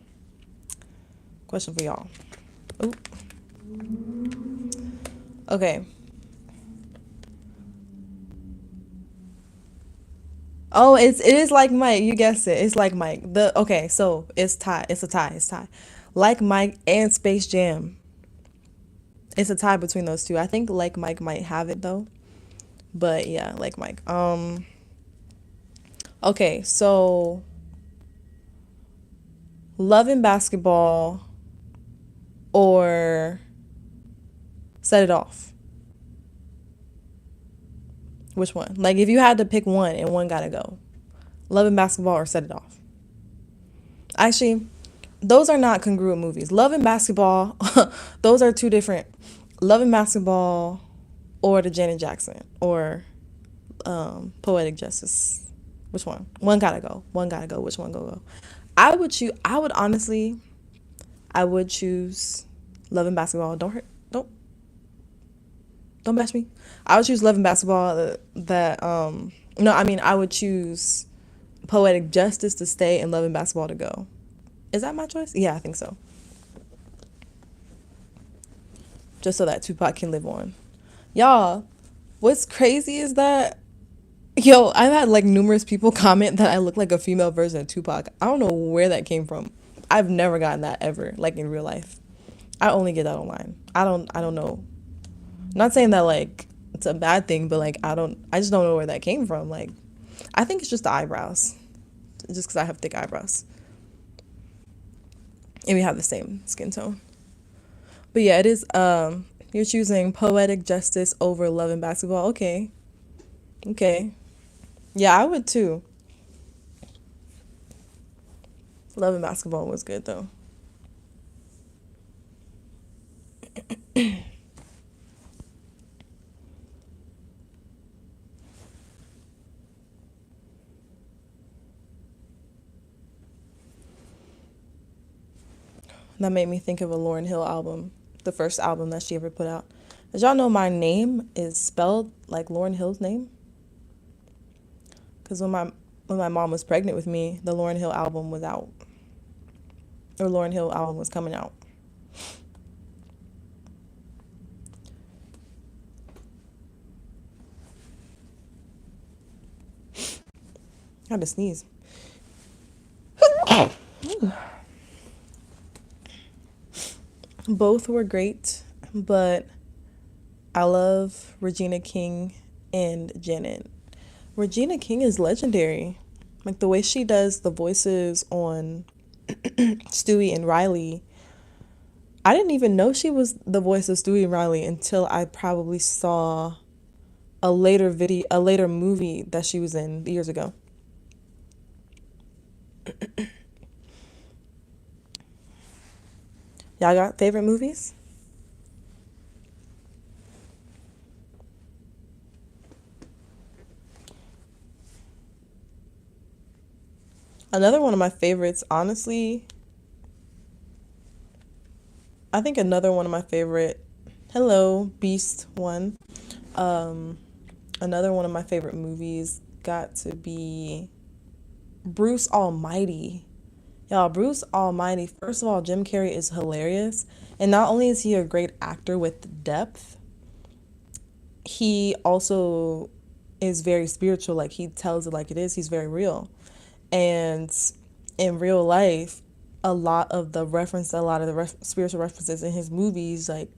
Oh, okay. Oh, it is like Mike. You guessed it. It's like Mike. The okay, so it's tie. It's a tie. It's tie. Like Mike and Space Jam. It's a tie between those two. I think Like Mike might have it though. But yeah, Like Mike. Okay, so Love and Basketball or Set It Off. Which one? Like if you had to pick one and one gotta go. Love and Basketball or Set It Off. Actually, those are not congruent movies. Love and Basketball, those are two different. Love and Basketball or the Janet Jackson or Poetic Justice. Which one? One gotta go. One gotta go. Which one go? I would choose. I would honestly. I would choose Love and Basketball. Don't bash me. I would choose Love and Basketball. No, I mean I would choose Poetic Justice to stay and Love and Basketball to go. Is that my choice? Yeah, I think so. Just so that Tupac can live on. Y'all, what's crazy is that yo, I've had like numerous people comment that I look like a female version of Tupac. I don't know where that came from. I've never gotten that ever, like in real life. I only get that online. I don't know. Not saying that like it's a bad thing, but like I just don't know where that came from. Like I think it's just the eyebrows. Just because I have thick eyebrows. And we have the same skin tone. But yeah, it is you're choosing Poetic Justice over Love and Basketball. Okay. Okay. Yeah, I would too. Love and Basketball was good though. That made me think of a Lauryn Hill album, the first album that she ever put out. Did y'all know my name is spelled like Lauryn Hill's name? Because when my mom was pregnant with me, the Lauryn Hill album was out, or Lauryn Hill album was coming out. I had to sneeze. Both were great, but I love Regina King and Janet. Regina King is legendary. Like the way she does the voices on Stewie and Riley. I didn't even know she was the voice of Stewie and Riley until I probably saw a later movie that she was in years ago. Y'all got favorite movies? Another one of my favorites, honestly, I think another one of my favorite Hello, Beast One. Um, Another one of my favorite movies got to be Bruce Almighty. Y'all, Bruce Almighty, first of all, Jim Carrey is hilarious. And not only is he a great actor with depth, he also is very spiritual. Like, he tells it like it is. He's very real. And in real life, a lot of the spiritual references in his movies, like,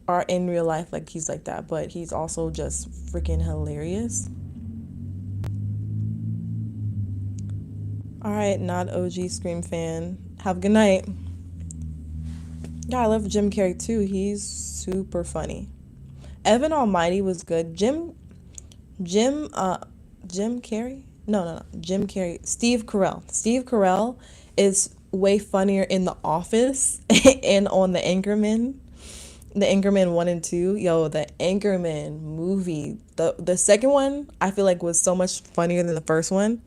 are in real life. Like, he's like that. But he's also just freaking hilarious. All right, not OG Scream fan. Have a good night. Yeah, I love Jim Carrey too. He's super funny. Evan Almighty was good. Jim, Jim Carrey? No. Jim Carrey. Steve Carell. Steve Carell is way funnier in The Office and on The Anchorman. The Anchorman 1 and 2. Yo, the Anchorman movie. The second one, I feel like was so much funnier than the first one.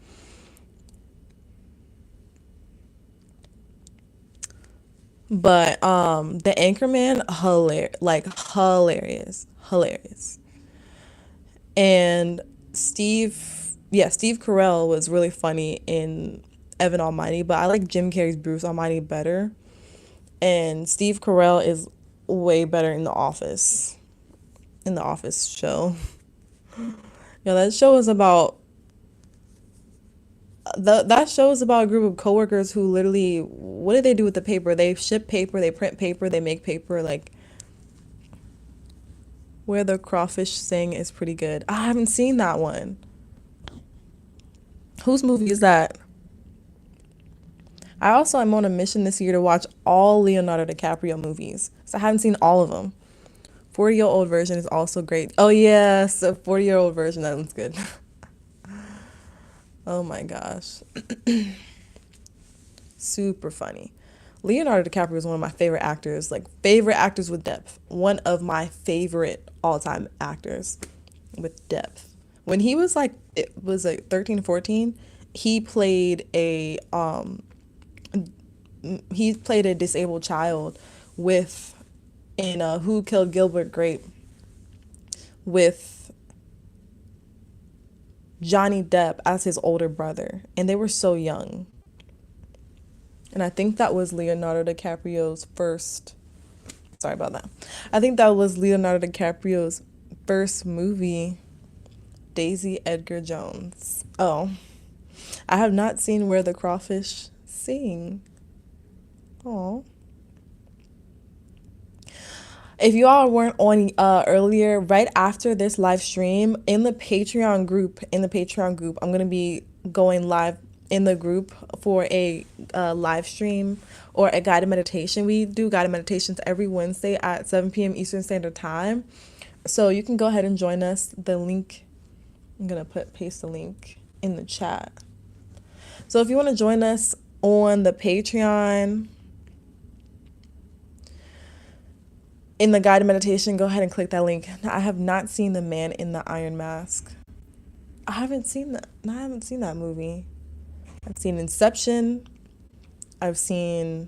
But the Anchorman, hilarious. And Steve Carell was really funny in Evan Almighty, but I like Jim Carrey's Bruce Almighty better. And Steve Carell is way better in the Office show. Yeah, that show is about a group of coworkers who literally, what do they do with the paper? They ship paper, they print paper, they make paper. Like, Where the Crawfish Sing is pretty good. I haven't seen that one. Whose movie is that? I also am on a mission this year to watch all Leonardo DiCaprio movies. So I haven't seen all of them. 40-year-old version is also great. Oh yes, a 40-year-old version, that one's good. Oh my gosh. Super funny. Leonardo DiCaprio is one of my favorite actors, like favorite actors with depth. One of my favorite all-time actors with depth. When he was like, it was like 13, 14, he played a disabled child with in Who Killed Gilbert Grape with Johnny Depp as his older brother, and they were so young. And I think that was Leonardo DiCaprio's first. Sorry about that. I think that was Leonardo DiCaprio's first movie, Daisy Edgar Jones. Oh, I have not seen Where the Crawfish Sing. Oh. If you all weren't on earlier, right after this live stream in the Patreon group, I'm gonna be going live in the group for a live stream or a guided meditation. We do guided meditations every Wednesday at 7 p.m. Eastern Standard Time. So you can go ahead and join us. The link, I'm gonna paste the link in the chat. So if you want to join us on the Patreon, in the guided meditation, go ahead and click that link. I have not seen The Man in the Iron Mask. I haven't seen that movie. I've seen Inception. I've seen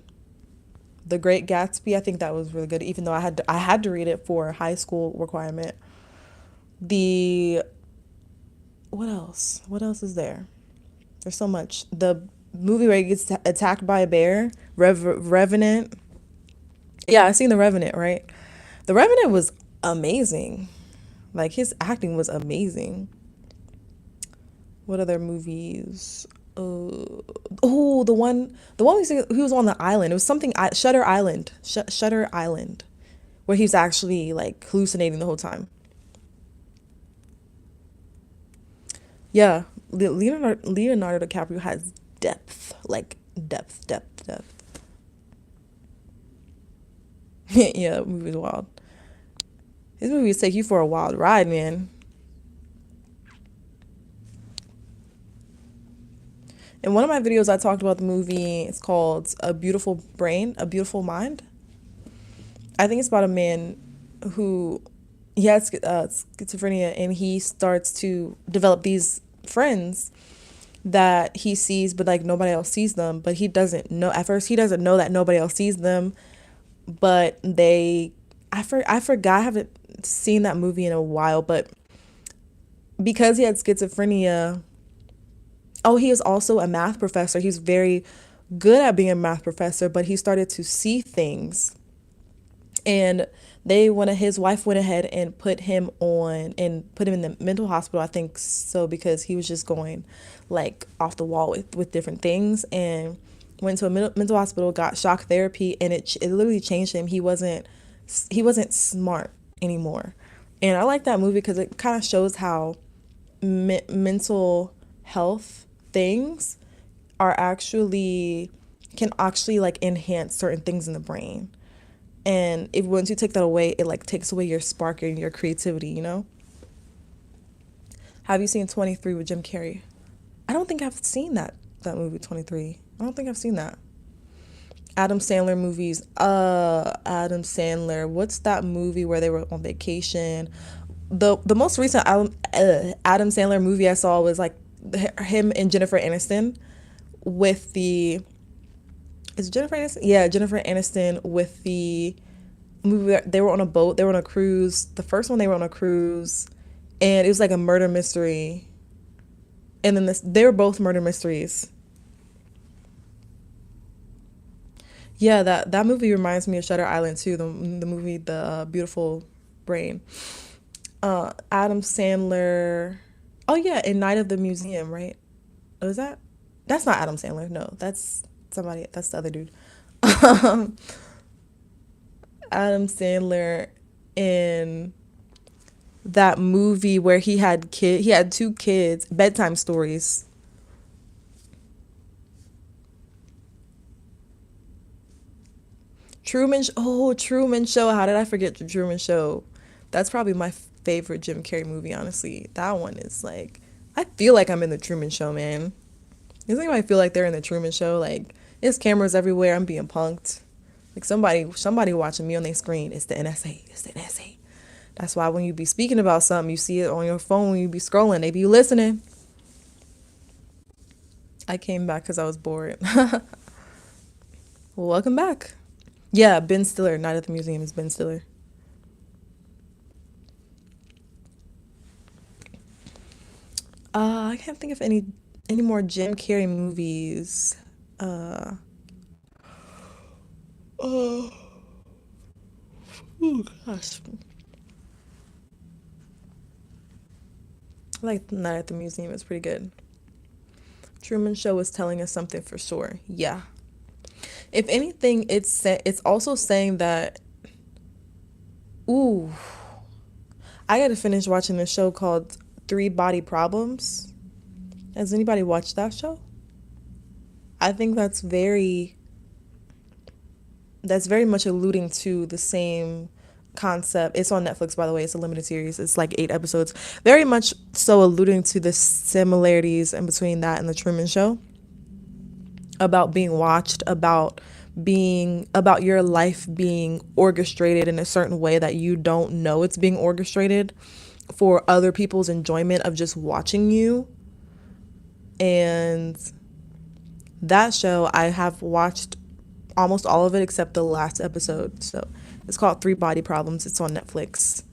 The Great Gatsby. I think that was really good, even though I had to read it for high school requirement. What else? What else is there? There's so much. The movie where he gets attacked by a bear, Revenant. Yeah, I've seen The Revenant, right? The Revenant was amazing. Like, his acting was amazing. What other movies? The one he was on the island. It was something Shutter Island. Shutter Island, where he was actually like hallucinating the whole time. Yeah, Leonardo DiCaprio has depth, like depth. Yeah, that movie's wild. His movies take you for a wild ride, man. In one of my videos, I talked about the movie. It's called A Beautiful Brain, A Beautiful Mind. I think it's about a man who he has schizophrenia, and he starts to develop these friends that he sees, but like nobody else sees them. But he doesn't know at first. He doesn't know that nobody else sees them, but they I forgot, I haven't seen that movie in a while, but because he had schizophrenia, oh, he is also a math professor. He's very good at being a math professor, but he started to see things, and his wife went ahead and put him in the mental hospital, I think so, because he was just going like off the wall with different things, and went to a mental hospital, got shock therapy, and it literally changed him. He wasn't smart anymore. And I like that movie because it kind of shows how mental health things are actually can actually like enhance certain things in the brain. And if once you take that away, it like takes away your spark and your creativity, you know? Have you seen 23 with Jim Carrey? I don't think I've seen that movie 23. I don't think I've seen that. Adam Sandler movies. Adam Sandler. What's that movie where they were on vacation? The most recent Adam Sandler movie I saw was like him and Jennifer Aniston with the is it Jennifer Aniston? Yeah, Jennifer Aniston with the movie. They were on a boat. They were on a cruise. The first one they were on a cruise, and it was like a murder mystery. And then they were both murder mysteries. Yeah, that movie reminds me of Shutter Island too. The movie, The Beautiful Brain. Adam Sandler. Oh yeah, in Night of the Museum, right? Was that? That's not Adam Sandler. No, that's somebody. That's the other dude. Adam Sandler in that movie where he had two kids, bedtime stories. Truman Show. How did I forget the Truman Show? That's probably my favorite Jim Carrey movie, honestly. That one is like, I feel like I'm in the Truman Show, man. Doesn't anybody feel like they're in the Truman Show? Like, there's cameras everywhere. I'm being punked. Like somebody watching me on their screen. It's the NSA. It's the NSA. That's why when you be speaking about something, you see it on your phone when you be scrolling. They be listening. I came back because I was bored. Well, welcome back. Yeah, Ben Stiller. Night at the Museum is Ben Stiller. I can't think of any more Jim Carrey movies. Uh, oh, oh gosh. I like Night at the Museum. It's pretty good. Truman Show was telling us something for sure. Yeah. If anything, it's also saying that. Ooh, I got to finish watching this show called Three Body Problems. Has anybody watched that show? I think that's very much alluding to the same concept. It's on Netflix, by the way. It's a limited series. It's like 8 episodes. Very much so alluding to the similarities in between that and the Truman Show, about being watched, about your life being orchestrated in a certain way that you don't know it's being orchestrated for other people's enjoyment of just watching you. And that show, I have watched almost all of it except the last episode. So it's called Three Body Problems. It's on Netflix.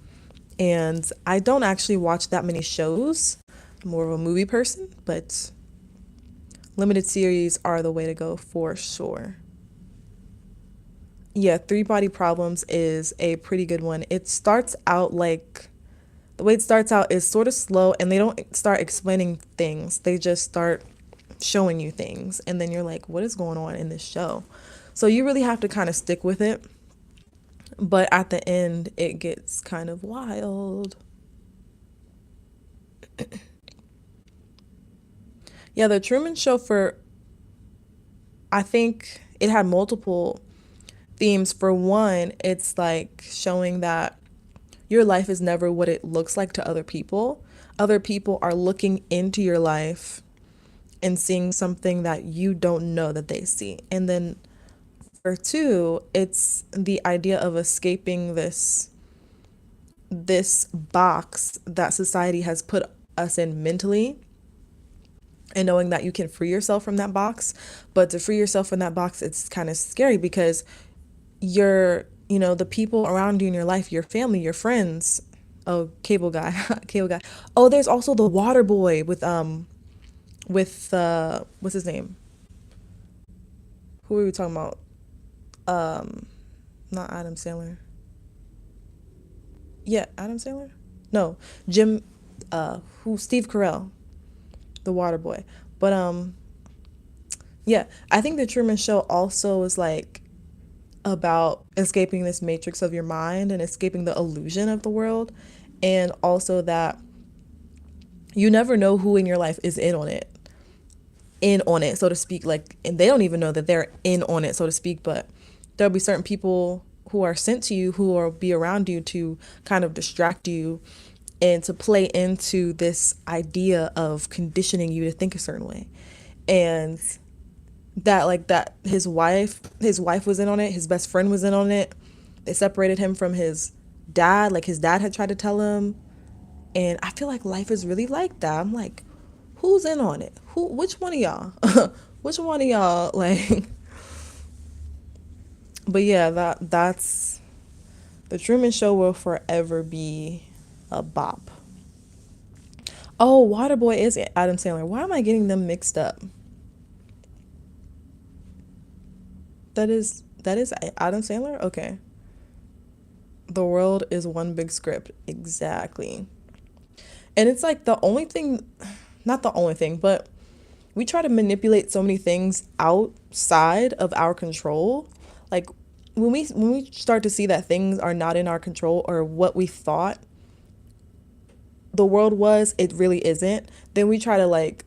And I don't actually watch that many shows. I'm more of a movie person, but limited series are the way to go for sure. Yeah, Three Body Problems is a pretty good one. It starts out like the way it starts out is sort of slow, and they don't start explaining things. They just start showing you things, and then you're like, what is going on in this show? So you really have to kind of stick with it. But at the end, it gets kind of wild. Yeah, the Truman Show, I think it had multiple themes. For one, it's like showing that your life is never what it looks like to other people. Other people are looking into your life and seeing something that you don't know that they see. And then for two, it's the idea of escaping this box that society has put us in mentally, and knowing that you can free yourself from that box. But to free yourself from that box, it's kind of scary because you're the people around you in your life, your family, your friends. Oh, cable guy, cable guy. Oh, there's also the water boy with what's his name? Who are we talking about? Um, Not Adam Sandler. Yeah, Adam Sandler? No, Jim who Steve Carell, the water boy. But yeah, I think the Truman Show also is like about escaping this matrix of your mind and escaping the illusion of the world, and also that you never know who in your life is in on it, so to speak. Like, and they don't even know that they're in on it, so to speak. But there'll be certain people who are sent to you who will be around you to kind of distract you and to play into this idea of conditioning you to think a certain way. And that his wife was in on it, his best friend was in on it. They separated him from his dad, like his dad had tried to tell him. And I feel like life is really like that. I'm like, who's in on it? Which one of y'all? Which one of y'all, like? But yeah, that's the Truman Show will forever be a bop. Oh, Waterboy is Adam Sandler. Why am I getting them mixed up? That is Adam Sandler? Okay. The world is one big script. Exactly. And it's like the only thing, not the only thing, but we try to manipulate so many things outside of our control. Like when we start to see that things are not in our control, or what we thought the world was, it really isn't, then we try to like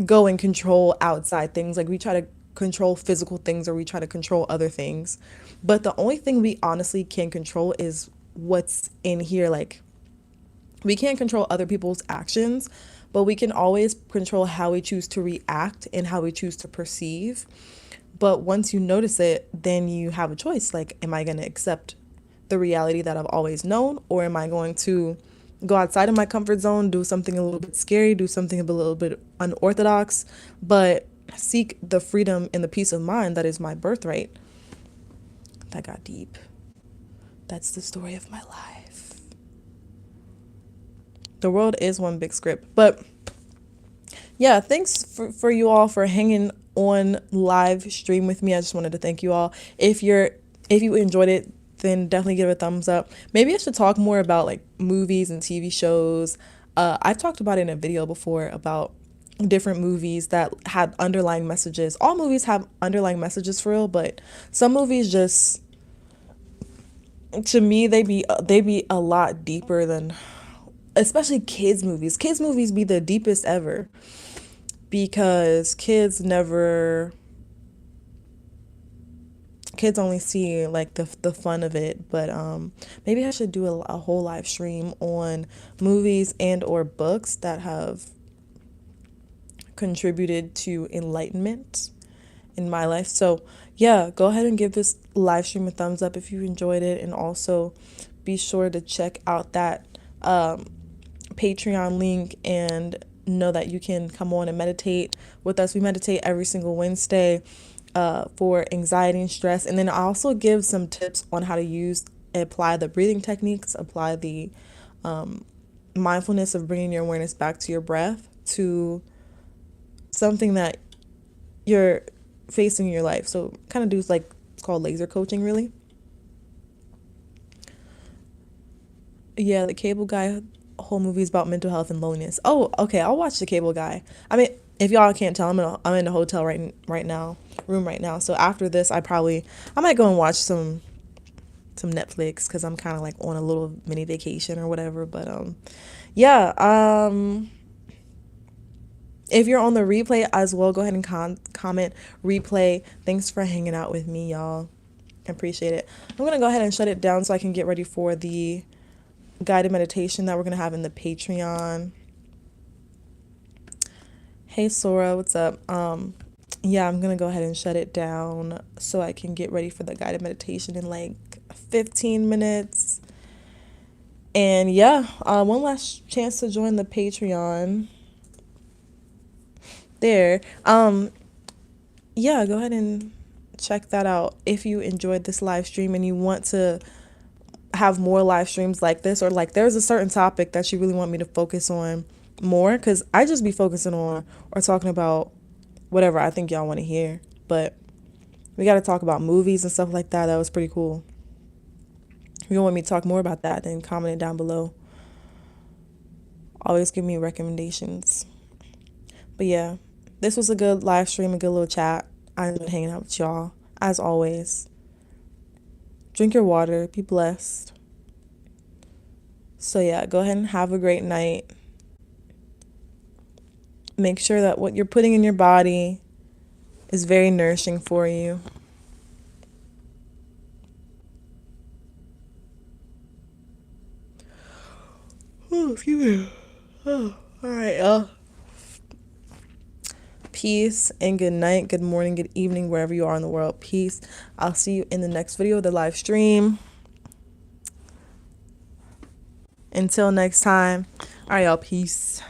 go and control outside things. Like we try to control physical things, or we try to control other things. But the only thing we honestly can control is what's in here. Like we can't control other people's actions, but we can always control how we choose to react and how we choose to perceive. But once you notice it, then you have a choice. Like, am I going to accept the reality that I've always known, or am I going to go outside of my comfort zone, do something a little bit scary, do something a little bit unorthodox, but seek the freedom and the peace of mind that is my birthright? That got deep. That's the story of my life. The world is one big script. But yeah, thanks for you all for hanging on live stream with me. I just wanted to thank you all. If you enjoyed it, then definitely give it a thumbs up. Maybe I should talk more about like movies and TV shows. I've talked about it in a video before about different movies that had underlying messages. All movies have underlying messages for real, but some movies just, to me, they be a lot deeper than, especially kids movies. Kids movies be the deepest ever, because kids only see like the fun of it. But maybe I should do a whole live stream on movies and or books that have contributed to enlightenment in my life. So yeah, go ahead and give this live stream a thumbs up if you enjoyed it, and also be sure to check out that Patreon link, and know that you can come on and meditate with us. We meditate every single Wednesday for anxiety and stress. And then I also give some tips on how to apply the breathing techniques, apply the mindfulness of bringing your awareness back to your breath, to something that you're facing in your life. So kind of do like, it's called laser coaching, really. Yeah, the Cable Guy whole movie is about mental health and loneliness. Oh, okay, I'll watch the Cable Guy. I mean, if y'all can't tell, I'm in a hotel right now, room right now. So after this, I might go and watch some Netflix, because I'm kind of like on a little mini vacation or whatever. But yeah, if you're on the replay as well, go ahead and comment replay. Thanks for hanging out with me, y'all. I appreciate it. I'm gonna go ahead and shut it down so I can get ready for the guided meditation that we're gonna have in the Patreon. Hey Sora, what's up? Yeah, I'm gonna go ahead and shut it down so I can get ready for the guided meditation in like 15 minutes. And yeah, one last chance to join the Patreon there. Yeah, go ahead and check that out. If you enjoyed this live stream and you want to have more live streams like this, or like there's a certain topic that you really want me to focus on more, because I just be focusing on or talking about whatever I think y'all want to hear. But we got to talk about movies and stuff like that. That was pretty cool. If you want me to talk more about that, then comment it down below. Always give me recommendations. But yeah, this was a good live stream, a good little chat. I enjoyed hanging out with y'all, as always. Drink your water. Be blessed. So yeah, go ahead and have a great night. Make sure that what you're putting in your body is very nourishing for you. Oh, excuse me. Oh, all right, peace and good night, good morning, good evening, wherever you are in the world. Peace. I'll see you in the next video, the live stream. Until next time. All right, y'all. Peace.